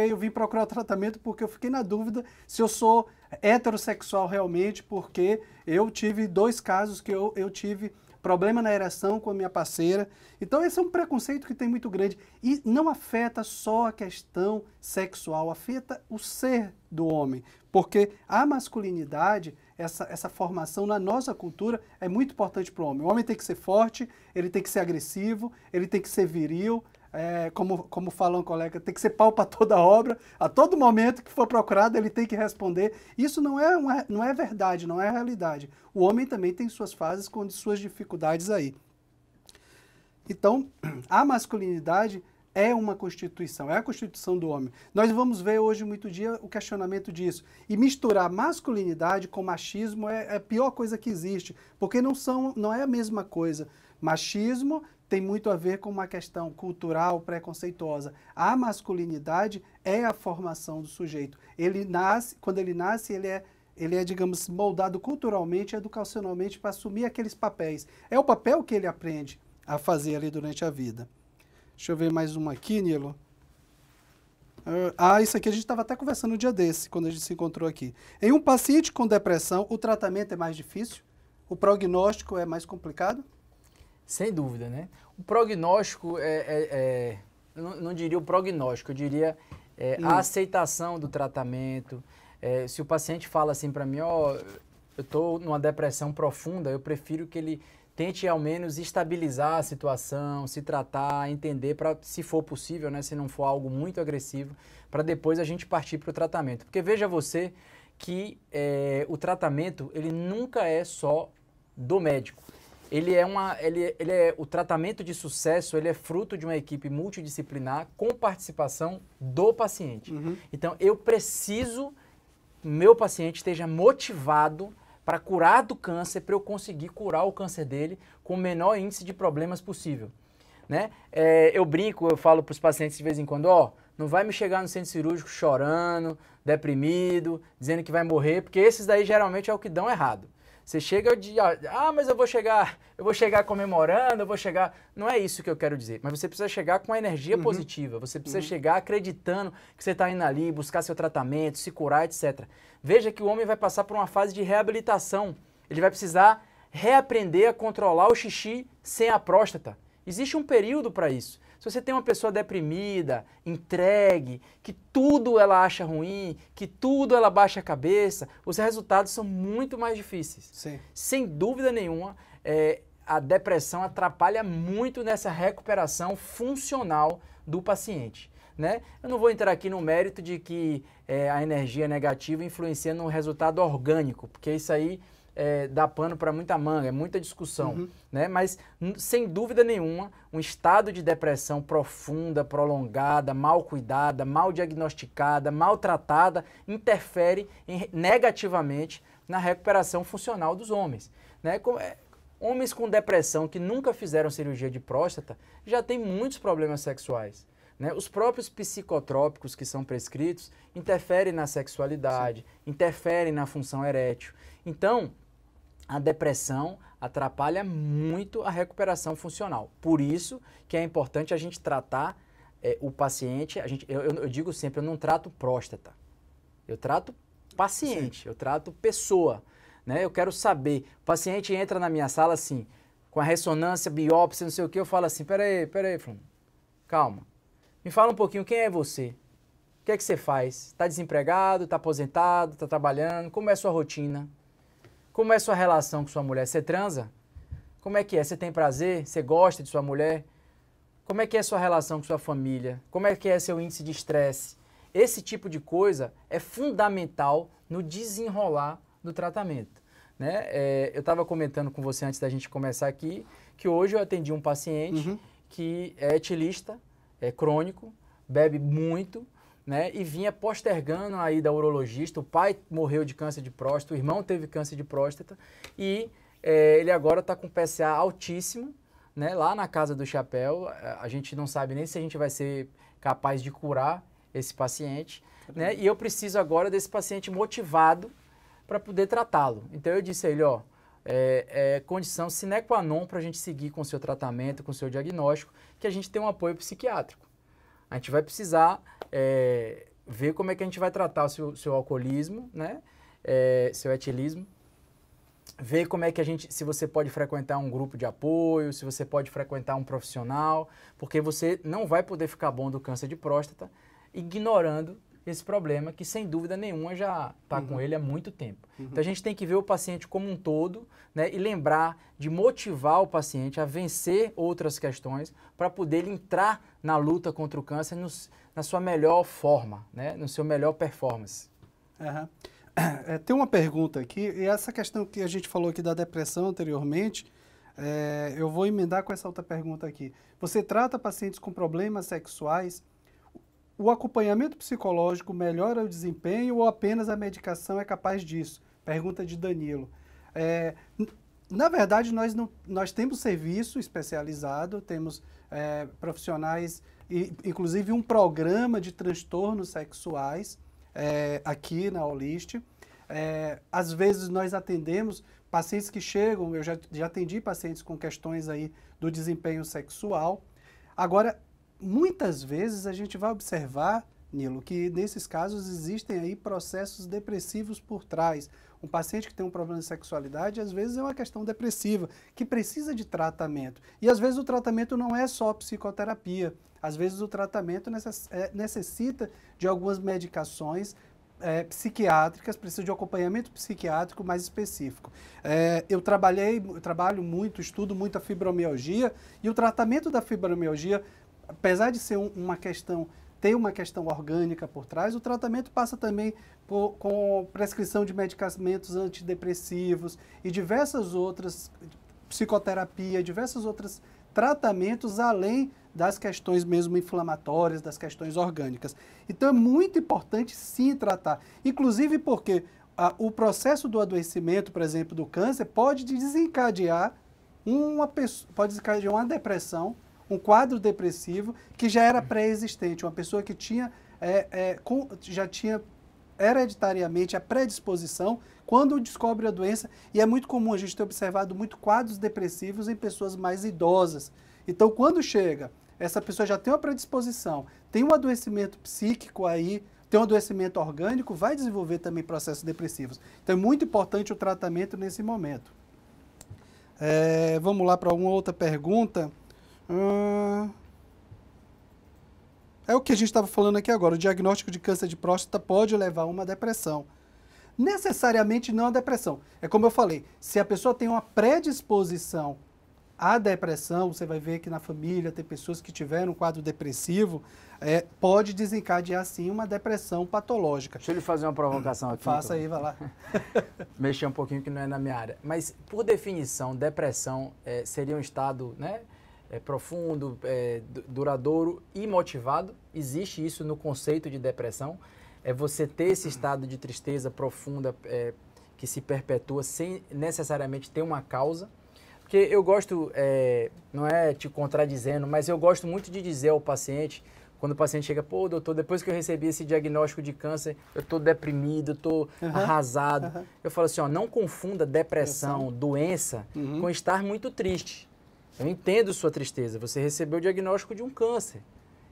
eu vim procurar o tratamento porque eu fiquei na dúvida se eu sou heterossexual realmente, porque eu tive 2 casos que eu tive problema na ereção com a minha parceira. Então esse é um preconceito que tem muito grande e não afeta só a questão sexual, afeta o ser do homem, porque a masculinidade, essa formação na nossa cultura é muito importante para o homem. O homem tem que ser forte, ele tem que ser agressivo, ele tem que ser viril, como fala um colega, tem que ser pau para toda obra, a todo momento que for procurado ele tem que responder. Isso não é verdade, não é realidade. O homem também tem suas fases com suas dificuldades aí. Então, a masculinidade é uma constituição, é a constituição do homem. Nós vamos ver hoje muito dia o questionamento disso. E misturar masculinidade com machismo é a pior coisa que existe, porque não é a mesma coisa. Machismo tem muito a ver com uma questão cultural, preconceituosa. A masculinidade é a formação do sujeito. Quando ele nasce, ele é, digamos, moldado culturalmente, educacionalmente para assumir aqueles papéis. É o papel que ele aprende a fazer ali durante a vida. Deixa eu ver mais uma aqui, Nilo. Isso aqui a gente estava até conversando um dia desse, quando a gente se encontrou aqui. Em um paciente com depressão, o tratamento é mais difícil? O prognóstico é mais complicado? Sem dúvida, né? O prognóstico eu não diria o prognóstico, eu diria a aceitação do tratamento. Se o paciente fala assim para mim, ó, eu estou numa depressão profunda, eu prefiro que ele tente ao menos estabilizar a situação, se tratar, entender, para, se for possível, né, se não for algo muito agressivo, para depois a gente partir para o tratamento. Porque veja você que o tratamento, ele nunca é só do médico. O tratamento de sucesso, ele é fruto de uma equipe multidisciplinar com participação do paciente. Então, eu preciso que meu paciente esteja motivado para curar do câncer, para eu conseguir curar o câncer dele com o menor índice de problemas possível, né? Eu brinco, eu falo para os pacientes de vez em quando, ó, não vai me chegar no centro cirúrgico chorando, deprimido, dizendo que vai morrer, porque esses daí geralmente é o que dão errado. Você chega mas eu vou chegar comemorando, eu vou chegar... Não é isso que eu quero dizer, mas você precisa chegar com a energia positiva, você precisa chegar acreditando que você está indo ali, buscar seu tratamento, se curar, etc. Veja que o homem vai passar por uma fase de reabilitação, ele vai precisar reaprender a controlar o xixi sem a próstata. Existe um período para isso. Se você tem uma pessoa deprimida, entregue, que tudo ela acha ruim, que tudo ela baixa a cabeça, os resultados são muito mais difíceis. Sim. Sem dúvida nenhuma, a depressão atrapalha muito nessa recuperação funcional do paciente, né? Eu não vou entrar aqui no mérito de que a energia negativa influencia no resultado orgânico, porque isso aí dá pano para muita manga, é muita discussão, né? Mas, sem dúvida nenhuma, um estado de depressão profunda, prolongada, mal cuidada, mal diagnosticada, mal tratada, interfere negativamente na recuperação funcional dos homens, né? Homens com depressão que nunca fizeram cirurgia de próstata já têm muitos problemas sexuais, né? Os próprios psicotrópicos que são prescritos interferem na sexualidade, interferem na função erétil. Então, a depressão atrapalha muito a recuperação funcional. Por isso que é importante a gente tratar o paciente. Eu digo sempre, eu não trato próstata. Eu trato paciente, eu trato pessoa, né? Eu quero saber. O paciente entra na minha sala assim, com a ressonância, biópsia, não sei o que, eu falo assim, peraí, Flávio, calma. Me fala um pouquinho, quem é você? O que é que você faz? Está desempregado, está aposentado, está trabalhando? Como é a sua rotina? Como é a sua relação com sua mulher? Você transa? Como é que é? Você tem prazer? Você gosta de sua mulher? Como é que é a sua relação com sua família? Como é que é seu índice de estresse? Esse tipo de coisa é fundamental no desenrolar do tratamento, né? Eu estava comentando com você antes da gente começar aqui que hoje eu atendi um paciente que é etilista, é crônico, bebe muito, né, e vinha postergando a ida ao urologista. O pai morreu de câncer de próstata, o irmão teve câncer de próstata e ele agora está com PSA altíssimo, né, lá na Casa do Chapéu. A gente não sabe nem se a gente vai ser capaz de curar esse paciente, né, e eu preciso agora desse paciente motivado para poder tratá-lo. Então eu disse a ele, ó, condição sine qua non para a gente seguir com o seu tratamento, com o seu diagnóstico, que a gente tem um apoio psiquiátrico. A gente vai precisar ver como é que a gente vai tratar o seu alcoolismo, né? Seu etilismo, ver como é que se você pode frequentar um grupo de apoio, se você pode frequentar um profissional, porque você não vai poder ficar bom do câncer de próstata ignorando esse problema que, sem dúvida nenhuma, já está com ele há muito tempo. Então, a gente tem que ver o paciente como um todo, né, e lembrar de motivar o paciente a vencer outras questões para poder ele entrar na luta contra o câncer na sua melhor forma, né, no seu melhor performance. Tem uma pergunta aqui, e essa questão que a gente falou aqui da depressão anteriormente, eu vou emendar com essa outra pergunta aqui. Você trata pacientes com problemas sexuais? O acompanhamento psicológico melhora o desempenho ou apenas a medicação é capaz disso? Pergunta de Danilo. Na verdade, nós temos serviço especializado, temos profissionais, inclusive um programa de transtornos sexuais aqui na Olist. Às vezes nós atendemos pacientes que chegam, eu já atendi pacientes com questões aí do desempenho sexual. Agora, muitas vezes a gente vai observar Nilo, que nesses casos existem aí processos depressivos por trás. Um paciente que tem um problema de sexualidade, às vezes é uma questão depressiva, que precisa de tratamento. E às vezes o tratamento não é só psicoterapia, às vezes o tratamento necessita de algumas medicações psiquiátricas, precisa de um acompanhamento psiquiátrico mais específico. Eu trabalho muito, estudo muito a fibromialgia, e o tratamento da fibromialgia, apesar de ser tem uma questão orgânica por trás, o tratamento passa também com prescrição de medicamentos antidepressivos e diversas outras, psicoterapia, diversos outros tratamentos além das questões mesmo inflamatórias, das questões orgânicas. Então é muito importante sim tratar, inclusive porque o processo do adoecimento, por exemplo, do câncer, pode desencadear uma depressão, um quadro depressivo que já era pré-existente, uma pessoa que já tinha hereditariamente a predisposição quando descobre a doença, e é muito comum a gente ter observado muito quadros depressivos em pessoas mais idosas. Então, quando chega, essa pessoa já tem uma predisposição, tem um adoecimento psíquico aí, tem um adoecimento orgânico, vai desenvolver também processos depressivos. Então, é muito importante o tratamento nesse momento. Vamos lá para uma outra pergunta. É o que a gente estava falando aqui agora. O diagnóstico de câncer de próstata pode levar a uma depressão. Necessariamente não a depressão. É como eu falei, se a pessoa tem uma predisposição à depressão, você vai ver que na família tem pessoas que tiveram um quadro depressivo, pode desencadear sim uma depressão patológica. Deixa eu lhe fazer uma provocação aqui. Faça aí, vai lá. Mexer um pouquinho que não é na minha área. Mas, por definição, depressão seria um estado, né, profundo, duradouro e motivado. Existe isso no conceito de depressão. É você ter esse estado de tristeza profunda que se perpetua sem necessariamente ter uma causa. Porque eu gosto, não é te contradizendo, mas eu gosto muito de dizer ao paciente, quando o paciente chega, pô, doutor, depois que eu recebi esse diagnóstico de câncer, eu estou deprimido, estou arrasado. Eu falo assim, ó, não confunda depressão, doença, com estar muito triste. Eu entendo sua tristeza, você recebeu o diagnóstico de um câncer.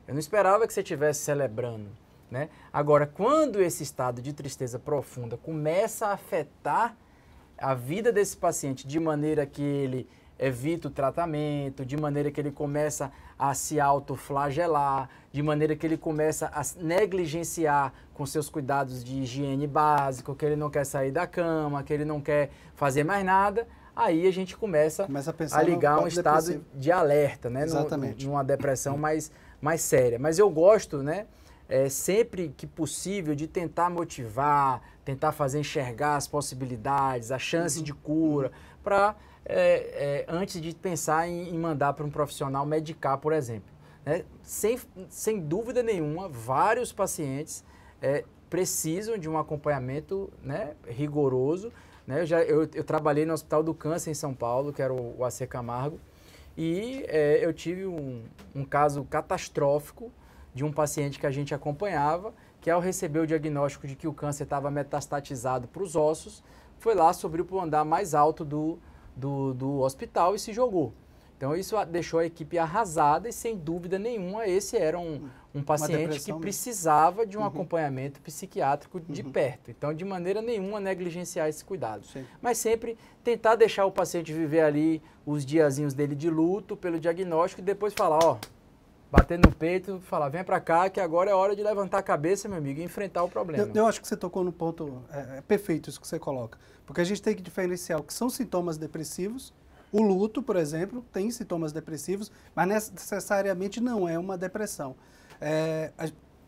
Eu não esperava que você estivesse celebrando, né? Agora, quando esse estado de tristeza profunda começa a afetar a vida desse paciente de maneira que ele evita o tratamento, de maneira que ele começa a se autoflagelar, de maneira que ele começa a negligenciar com seus cuidados de higiene básico, que ele não quer sair da cama, que ele não quer fazer mais nada, aí a gente começa a ligar um estado de alerta, né? Exatamente. Numa depressão mais séria. Mas eu gosto, né, sempre que possível, de tentar motivar, tentar fazer enxergar as possibilidades, a chance de cura, para, antes de pensar em mandar para um profissional medicar, por exemplo. Né? Sem dúvida nenhuma, vários pacientes precisam de um acompanhamento, né, rigoroso. Né? Eu trabalhei no Hospital do Câncer em São Paulo, que era o AC Camargo, e eu tive um caso catastrófico de um paciente que a gente acompanhava, que ao receber o diagnóstico de que o câncer estava metastatizado para os ossos, foi lá, subiu para o andar mais alto do hospital e se jogou. Então isso deixou a equipe arrasada e, sem dúvida nenhuma, esse era um paciente que precisava de um acompanhamento psiquiátrico de perto. Então, de maneira nenhuma, negligenciar esse cuidado. Sim. Mas sempre tentar deixar o paciente viver ali os diazinhos dele de luto pelo diagnóstico e depois falar, ó, bater no peito, falar, vem pra cá que agora é hora de levantar a cabeça, meu amigo, e enfrentar o problema. Eu acho que você tocou no ponto, perfeito isso que você coloca. Porque a gente tem que diferenciar o que são sintomas depressivos. O luto, por exemplo, tem sintomas depressivos, mas necessariamente não é uma depressão.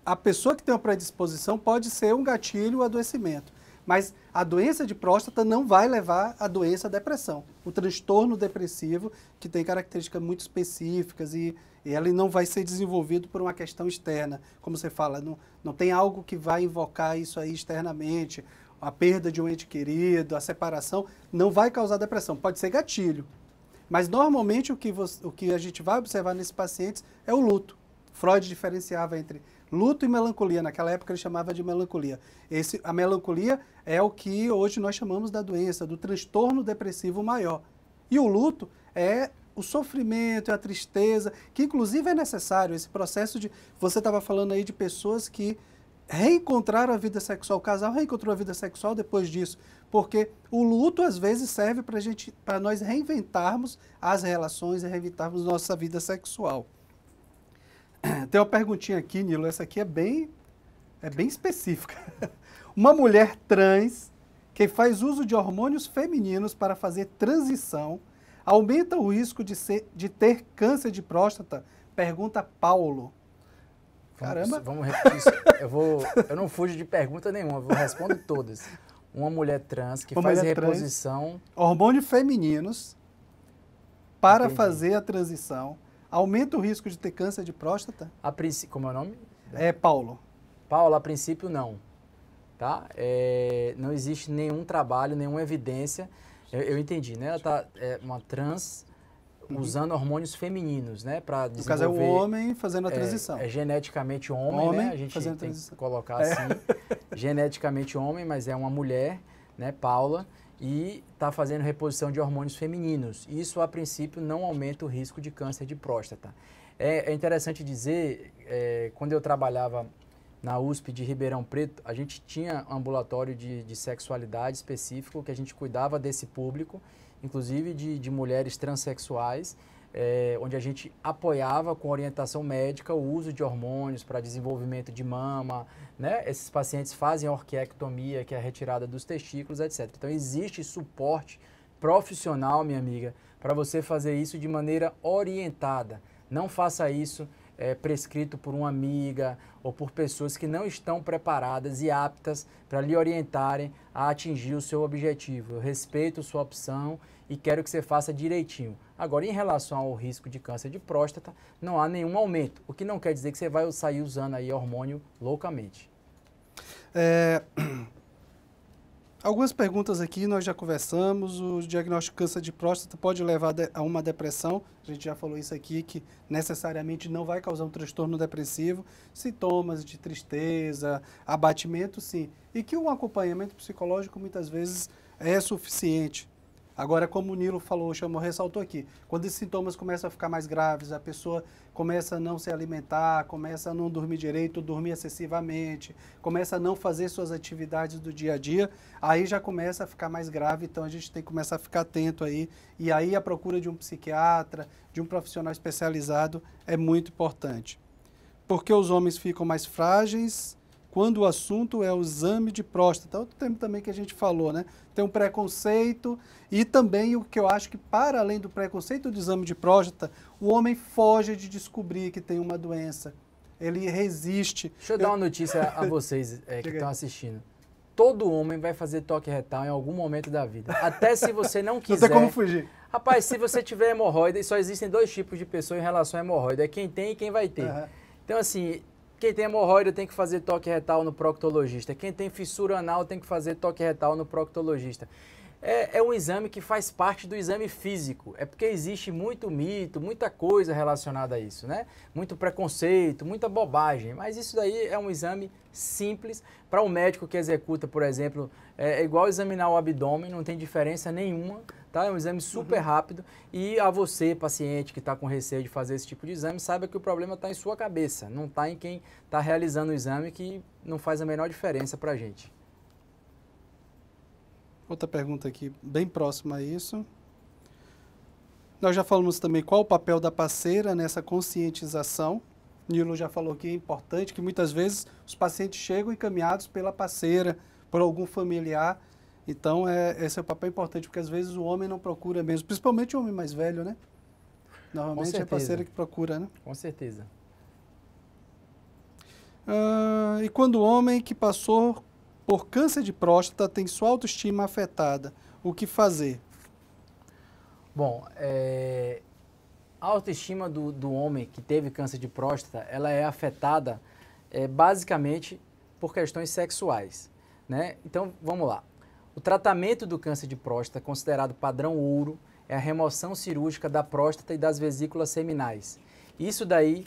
A pessoa que tem uma predisposição pode ser um gatilho, um adoecimento. Mas a doença de próstata não vai levar à doença à depressão. O transtorno depressivo, que tem características muito específicas e ele não vai ser desenvolvido por uma questão externa. Como você fala, não tem algo que vai invocar isso aí externamente. A perda de um ente querido, a separação, não vai causar depressão. Pode ser gatilho. Mas normalmente o que a gente vai observar nesses pacientes é o luto. Freud diferenciava entre luto e melancolia. Naquela época ele chamava de melancolia. A melancolia é o que hoje nós chamamos da doença, do transtorno depressivo maior. E o luto é o sofrimento e a tristeza, que inclusive é necessário, esse processo de... Você estava falando aí de pessoas que reencontraram a vida sexual, o casal reencontrou a vida sexual depois disso, porque o luto às vezes serve para nós reinventarmos as relações e reinventarmos nossa vida sexual. Tem uma perguntinha aqui, Nilo, essa aqui é bem específica. Uma mulher trans que faz uso de hormônios femininos para fazer transição aumenta o risco de ter câncer de próstata? Pergunta Paulo. Caramba! Vamos repetir isso. Eu não fujo de pergunta nenhuma, eu respondo todas. Uma mulher trans que faz reposição... Hormônios femininos para fazer a transição aumenta o risco de ter câncer de próstata? Como é o nome? É Paulo. Paulo, a princípio não. Tá? Não existe nenhum trabalho, nenhuma evidência. Eu entendi, né? Ela está uma trans usando hormônios femininos, né? Para desenvolver... No caso é o homem fazendo a transição. É geneticamente homem, né? A gente tem que colocar assim. Geneticamente homem, mas é uma mulher, né? Paula, e está fazendo reposição de hormônios femininos. Isso, a princípio, não aumenta o risco de câncer de próstata. É interessante dizer, quando eu trabalhava na USP de Ribeirão Preto, a gente tinha um ambulatório de sexualidade específico, que a gente cuidava desse público, inclusive de mulheres transexuais, onde a gente apoiava com orientação médica o uso de hormônios para desenvolvimento de mama, né? Esses pacientes fazem orquiectomia, que é a retirada dos testículos, etc. Então existe suporte profissional, minha amiga, para você fazer isso de maneira orientada. Não faça isso prescrito por uma amiga ou por pessoas que não estão preparadas e aptas para lhe orientarem a atingir o seu objetivo. Eu respeito sua opção e quero que você faça direitinho. Agora, em relação ao risco de câncer de próstata, não há nenhum aumento, o que não quer dizer que você vai sair usando aí hormônio loucamente. Algumas perguntas aqui nós já conversamos. O diagnóstico de câncer de próstata pode levar a uma depressão. A gente já falou isso aqui, que necessariamente não vai causar um transtorno depressivo. Sintomas de tristeza, abatimento, sim. E que um acompanhamento psicológico muitas vezes é suficiente. Agora, como o Nilo falou, ressaltou aqui, quando esses sintomas começam a ficar mais graves, a pessoa começa a não se alimentar, começa a não dormir direito, dormir excessivamente, começa a não fazer suas atividades do dia a dia, aí já começa a ficar mais grave, então a gente tem que começar a ficar atento aí, e aí a procura de um psiquiatra, de um profissional especializado é muito importante. Porque os homens ficam mais frágeis quando o assunto é o exame de próstata. Outro tema também que a gente falou, né? Tem um preconceito e também o que eu acho que, para além do preconceito do exame de próstata, o homem foge de descobrir que tem uma doença. Ele resiste. Deixa eu dar uma notícia a vocês que estão assistindo. Todo homem vai fazer toque retal em algum momento da vida. Até se você não quiser. Não tem como fugir. Rapaz, se você tiver hemorroida, e só existem dois tipos de pessoa em relação à hemorroida. É quem tem e quem vai ter. Uhum. Então, assim... Quem tem hemorroida tem que fazer toque retal no proctologista. Quem tem fissura anal tem que fazer toque retal no proctologista. É um exame que faz parte do exame físico. É porque existe muito mito, muita coisa relacionada a isso, né? Muito preconceito, muita bobagem. Mas isso daí é um exame simples. Para um médico que executa, por exemplo, é igual examinar o abdômen, não tem diferença nenhuma. Tá? É um exame super rápido e a você, paciente que está com receio de fazer esse tipo de exame, saiba que o problema está em sua cabeça, não está em quem está realizando o exame, que não faz a menor diferença para a gente. Outra pergunta aqui, bem próxima a isso. Nós já falamos também qual o papel da parceira nessa conscientização. Nilo já falou que é importante, que muitas vezes os pacientes chegam encaminhados pela parceira, por algum familiar. Então, esse é o papel importante, porque às vezes o homem não procura mesmo, principalmente o homem mais velho, né? Normalmente é a parceira que procura, né? Com certeza. E quando o homem que passou por câncer de próstata tem sua autoestima afetada, o que fazer? Bom, a autoestima do homem que teve câncer de próstata, ela é afetada basicamente por questões sexuais, né? Então, vamos lá. O tratamento do câncer de próstata, considerado padrão ouro, é a remoção cirúrgica da próstata e das vesículas seminais. Isso daí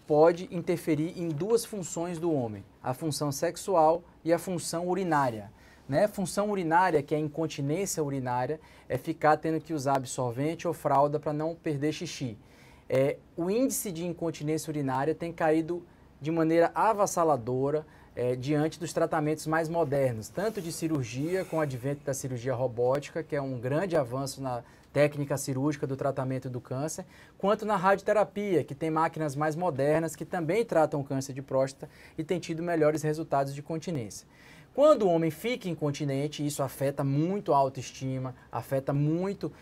pode interferir em duas funções do homem, a função sexual e a função urinária. né? Função urinária, que é incontinência urinária, é ficar tendo que usar absorvente ou fralda para não perder xixi. O índice de incontinência urinária tem caído de maneira avassaladora diante dos tratamentos mais modernos, tanto de cirurgia, com o advento da cirurgia robótica, que é um grande avanço na técnica cirúrgica do tratamento do câncer, quanto na radioterapia, que tem máquinas mais modernas que também tratam o câncer de próstata e tem tido melhores resultados de continência. Quando o homem fica incontinente, isso afeta muito a autoestima, afeta muito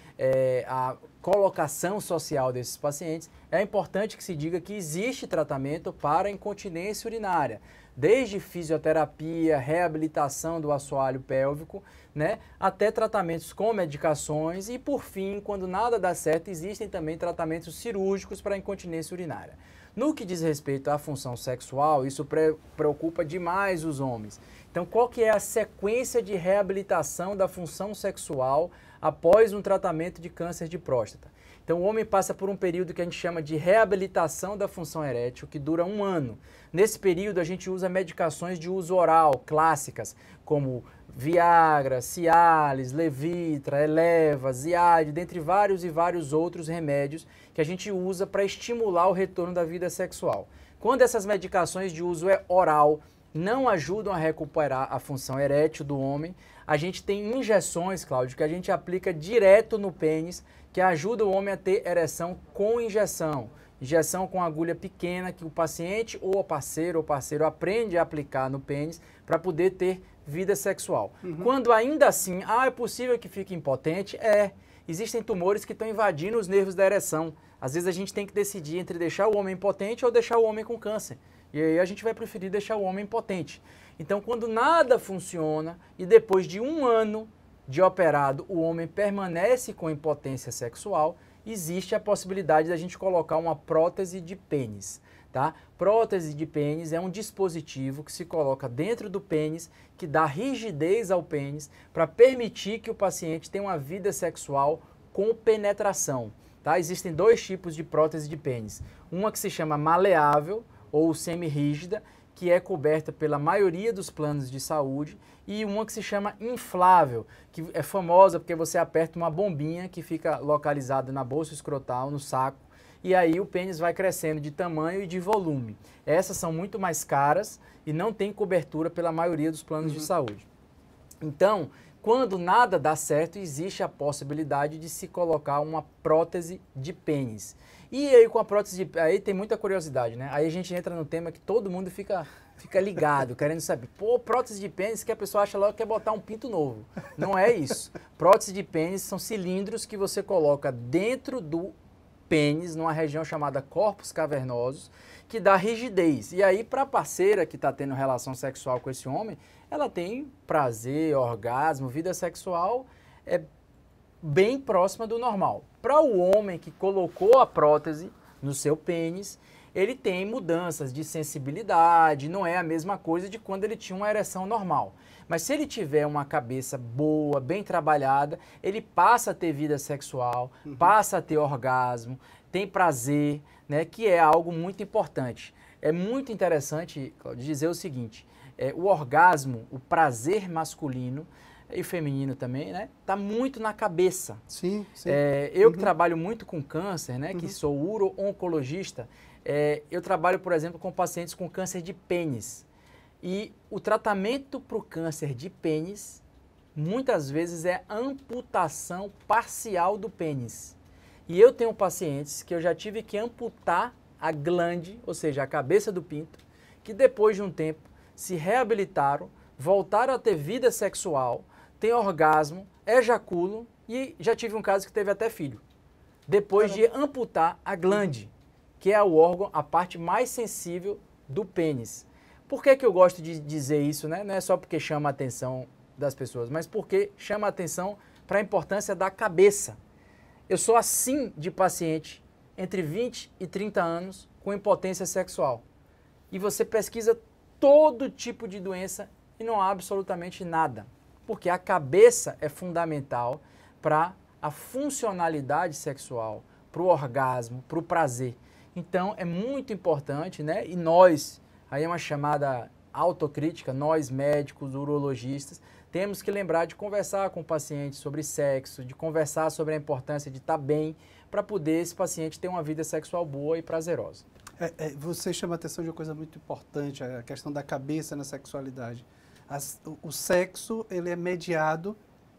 a colocação social desses pacientes. É importante que se diga que existe tratamento para incontinência urinária, desde fisioterapia, reabilitação do assoalho pélvico, né, até tratamentos com medicações e, por fim, quando nada dá certo, existem também tratamentos cirúrgicos para incontinência urinária. No que diz respeito à função sexual, isso preocupa demais os homens. Então, qual que é a sequência de reabilitação da função sexual após um tratamento de câncer de próstata? Então, o homem passa por um período que a gente chama de reabilitação da função erétil, que dura 1 ano. Nesse período, a gente usa medicações de uso oral, clássicas, como Viagra, Cialis, Levitra, Eleva, Ziad, dentre vários e vários outros remédios que a gente usa para estimular o retorno da vida sexual. Quando essas medicações de uso oral não ajudam a recuperar a função erétil do homem, a gente tem injeções, Cláudio, que a gente aplica direto no pênis, que ajuda o homem a ter ereção com injeção. Injeção com agulha pequena que o paciente ou o parceiro aprende a aplicar no pênis para poder ter vida sexual. Quando ainda assim, é possível que fique impotente, existem tumores que estão invadindo os nervos da ereção. Às vezes a gente tem que decidir entre deixar o homem impotente ou deixar o homem com câncer. E aí a gente vai preferir deixar o homem impotente. Então, quando nada funciona e depois de 1 ano de operado o homem permanece com impotência sexual, existe a possibilidade da gente colocar uma prótese de pênis. Tá? Prótese de pênis é um dispositivo que se coloca dentro do pênis, que dá rigidez ao pênis para permitir que o paciente tenha uma vida sexual com penetração. Tá? Existem 2 tipos de prótese de pênis. Uma que se chama maleável ou semi-rígida, que é coberta pela maioria dos planos de saúde, e uma que se chama inflável, que é famosa porque você aperta uma bombinha que fica localizada na bolsa escrotal, no saco, e aí o pênis vai crescendo de tamanho e de volume. Essas são muito mais caras e não tem cobertura pela maioria dos planos de saúde. Então, quando nada dá certo, existe a possibilidade de se colocar uma prótese de pênis. E aí com a prótese aí tem muita curiosidade, né? Aí a gente entra no tema que todo mundo fica ligado, querendo saber. Pô, prótese de pênis, que a pessoa acha logo que é botar um pinto novo. Não é isso. Prótese de pênis são cilindros que você coloca dentro do pênis, numa região chamada corpos cavernosos, que dá rigidez. E aí, para a parceira que está tendo relação sexual com esse homem, ela tem prazer, orgasmo, vida sexual bem próxima do normal. Para o homem que colocou a prótese no seu pênis, ele tem mudanças de sensibilidade, não é a mesma coisa de quando ele tinha uma ereção normal. Mas se ele tiver uma cabeça boa, bem trabalhada, ele passa a ter vida sexual, passa a ter orgasmo, tem prazer, né, que é algo muito importante. É muito interessante, Cláudio, dizer o seguinte, o orgasmo, o prazer masculino e feminino também, né, tá muito na cabeça. Sim, sim. Eu que trabalho muito com câncer, né, que sou uro-oncologista, eu trabalho, por exemplo, com pacientes com câncer de pênis. E o tratamento para o câncer de pênis, muitas vezes, é amputação parcial do pênis. E eu tenho pacientes que eu já tive que amputar a glande, ou seja, a cabeça do pinto, que depois de um tempo se reabilitaram, voltaram a ter vida sexual, têm orgasmo, ejaculam e já tive um caso que teve até filho. Depois de amputar a glande, que é o órgão, a parte mais sensível do pênis. Por que eu gosto de dizer isso, né? Não é só porque chama a atenção das pessoas, mas porque chama a atenção para a importância da cabeça. Eu sou assim de paciente entre 20 e 30 anos com impotência sexual. E você pesquisa todo tipo de doença e não há absolutamente nada. Porque a cabeça é fundamental para a funcionalidade sexual, para o orgasmo, para o prazer. Então é muito importante, né? E nós, aí é uma chamada autocrítica, nós médicos, urologistas, temos que lembrar de conversar com o paciente sobre sexo, de conversar sobre a importância de estar bem, para poder esse paciente ter uma vida sexual boa e prazerosa. Você chama a atenção de uma coisa muito importante, a questão da cabeça na sexualidade. O sexo, ele é mediado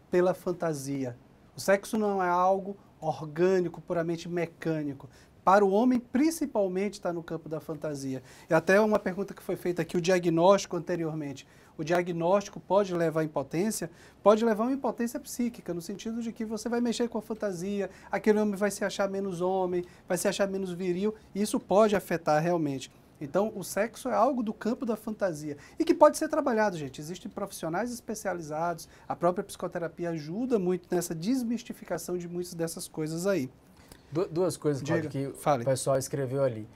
pela fantasia. O sexo não é algo orgânico, puramente mecânico. Para o homem, principalmente, está no campo da fantasia. E até uma pergunta que foi feita aqui, o diagnóstico anteriormente. O diagnóstico pode levar à impotência? Pode levar a uma impotência psíquica, no sentido de que você vai mexer com a fantasia, aquele homem vai se achar menos homem, vai se achar menos viril, e isso pode afetar realmente. Então, o sexo é algo do campo da fantasia e que pode ser trabalhado, gente. Existem profissionais especializados, a própria psicoterapia ajuda muito nessa desmistificação de muitas dessas coisas aí. Duas coisas, Cláudio, que fale. O pessoal escreveu ali.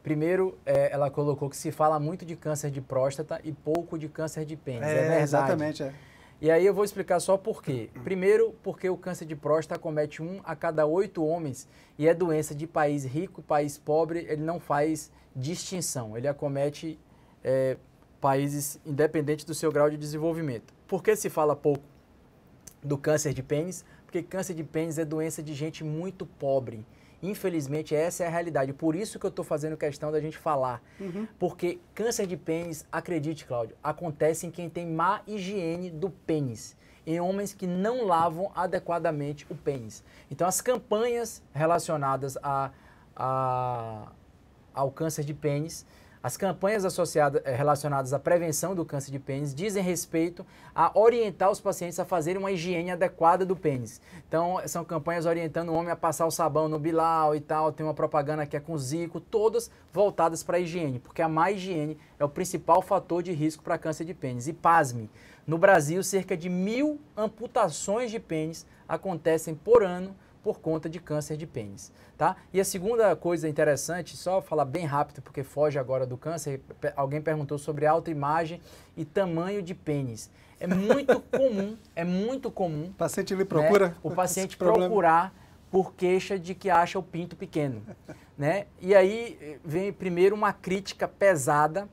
Primeiro, ela colocou que se fala muito de câncer de próstata e pouco de câncer de pênis. É verdade. Exatamente. E aí eu vou explicar só por quê. Primeiro, porque o câncer de próstata acomete 1 a cada 8 homens e é doença de país rico, país pobre, ele não faz distinção. Ele acomete países independente do seu grau de desenvolvimento. Por que se fala pouco do câncer de pênis? Porque câncer de pênis é doença de gente muito pobre. Infelizmente, essa é a realidade. Por isso que eu estou fazendo questão da gente falar. Porque câncer de pênis, acredite, Cláudio, acontece em quem tem má higiene do pênis. Em homens que não lavam adequadamente o pênis. Então, as campanhas relacionadas ao câncer de pênis, as campanhas relacionadas à prevenção do câncer de pênis dizem respeito a orientar os pacientes a fazerem uma higiene adequada do pênis. Então, são campanhas orientando o homem a passar o sabão no bilau e tal, tem uma propaganda que é com Zico, todas voltadas para a higiene, porque a má higiene é o principal fator de risco para câncer de pênis. E pasme, no Brasil, cerca de 1.000 amputações de pênis acontecem por ano por conta de câncer de pênis, tá? E a segunda coisa interessante, só falar bem rápido, porque foge agora do câncer, alguém perguntou sobre autoimagem e tamanho de pênis. É muito comum. O paciente lhe procura? Né, o paciente procurar por queixa de que acha o pinto pequeno, né? E aí vem primeiro uma crítica pesada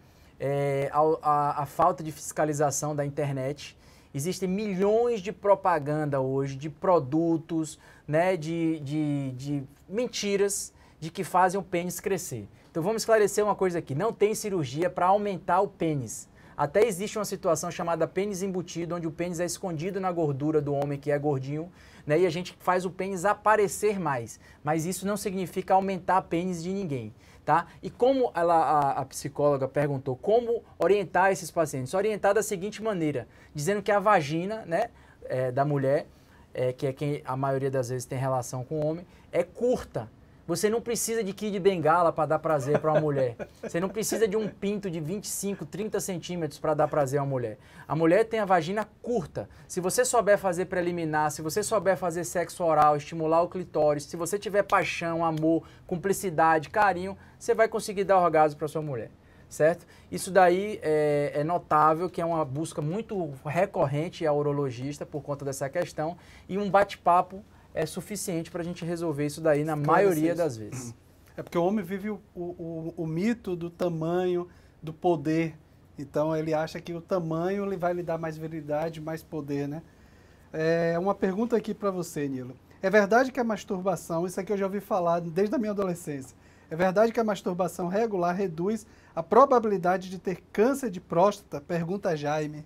à falta de fiscalização da internet. Existem milhões de propaganda hoje, de produtos, né, de mentiras de que fazem o pênis crescer. Então vamos esclarecer uma coisa aqui, não tem cirurgia para aumentar o pênis. Até existe uma situação chamada pênis embutido, onde o pênis é escondido na gordura do homem que é gordinho, né, e a gente faz o pênis aparecer mais. Mas isso não significa aumentar o pênis de ninguém. Tá? E como a psicóloga perguntou, como orientar esses pacientes? Orientar da seguinte maneira, dizendo que a vagina, né, da mulher, que é quem a maioria das vezes tem relação com o homem, é curta. Você não precisa de Kid Bengala para dar prazer para uma mulher. Você não precisa de um pinto de 25, 30 centímetros para dar prazer a uma mulher. A mulher tem a vagina curta. Se você souber fazer preliminar, se você souber fazer sexo oral, estimular o clitóris, se você tiver paixão, amor, cumplicidade, carinho, você vai conseguir dar orgasmo para sua mulher, certo? Isso daí é notável, que é uma busca muito recorrente ao urologista por conta dessa questão, e um bate-papo é suficiente para a gente resolver isso daí na maioria das vezes. É porque o homem vive o mito do tamanho, do poder. Então ele acha que o tamanho ele vai lhe dar mais virilidade, mais poder, né? Uma pergunta aqui para você, Nilo. É verdade que a masturbação, isso aqui eu já ouvi falar desde a minha adolescência, é verdade que a masturbação regular reduz a probabilidade de ter câncer de próstata? Pergunta Jaime.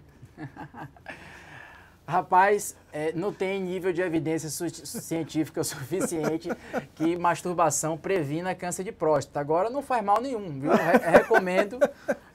Rapaz, não tem nível de evidência científica suficiente que masturbação previna câncer de próstata. Agora não faz mal nenhum, viu?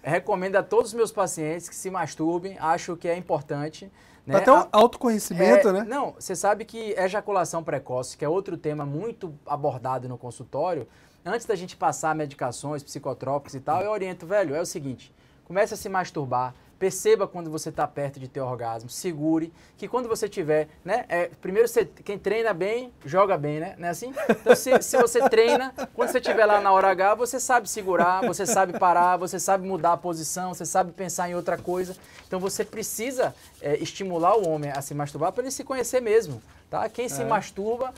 Recomendo a todos os meus pacientes que se masturbem, acho que é importante. Né? Até um autoconhecimento, né? Não, você sabe que ejaculação precoce, que é outro tema muito abordado no consultório, antes da gente passar medicações psicotrópicas e tal, eu oriento, velho, é o seguinte, comece a se masturbar, perceba quando você está perto de ter orgasmo, segure, que quando você tiver, né, primeiro quem treina bem, joga bem, né, não é assim? Então se você treina, quando você estiver lá na hora H, você sabe segurar, você sabe parar, você sabe mudar a posição, você sabe pensar em outra coisa, então você precisa estimular o homem a se masturbar para ele se conhecer mesmo, tá? Quem se masturba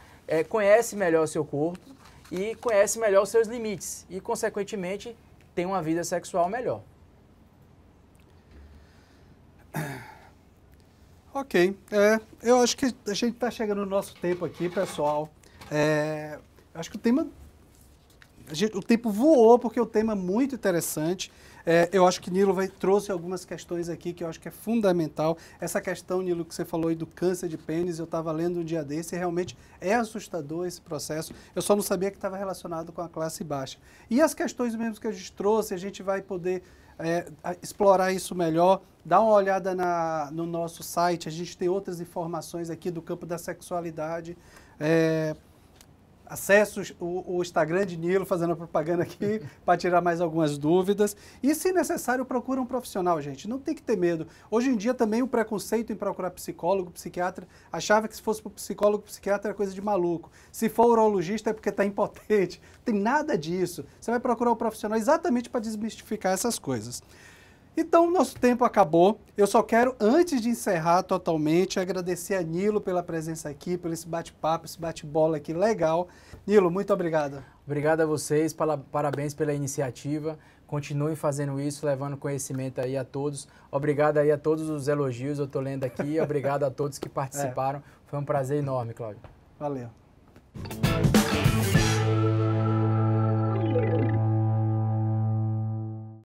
conhece melhor o seu corpo e conhece melhor os seus limites e, consequentemente, tem uma vida sexual melhor. Ok. Eu acho que a gente está chegando no nosso tempo aqui, pessoal. Acho que o tempo voou, porque o tema é muito interessante. Eu acho que Nilo trouxe algumas questões aqui que eu acho que é fundamental. Essa questão, Nilo, que você falou aí do câncer de pênis, eu estava lendo um dia desse e realmente é assustador esse processo. Eu só não sabia que estava relacionado com a classe baixa. E as questões mesmo que a gente trouxe, a gente vai poder explorar isso melhor. Dá uma olhada no nosso site, a gente tem outras informações aqui do campo da sexualidade. Acesse o Instagram de Nilo, fazendo a propaganda aqui, para tirar mais algumas dúvidas. E, se necessário, procura um profissional, gente. Não tem que ter medo. Hoje em dia, também, o preconceito em procurar psicólogo, psiquiatra, achava que se fosse para o psicólogo, psiquiatra era coisa de maluco. Se for urologista, é porque está impotente. Não tem nada disso. Você vai procurar um profissional exatamente para desmistificar essas coisas. Então, nosso tempo acabou. Eu só quero, antes de encerrar totalmente, agradecer a Nilo pela presença aqui, pelo esse bate-papo, esse bate-bola aqui legal. Nilo, muito obrigado. Obrigado a vocês, parabéns pela iniciativa. Continuem fazendo isso, levando conhecimento aí a todos. Obrigado aí a todos os elogios, eu estou lendo aqui. Obrigado a todos que participaram. Foi um prazer enorme, Cláudio. Valeu.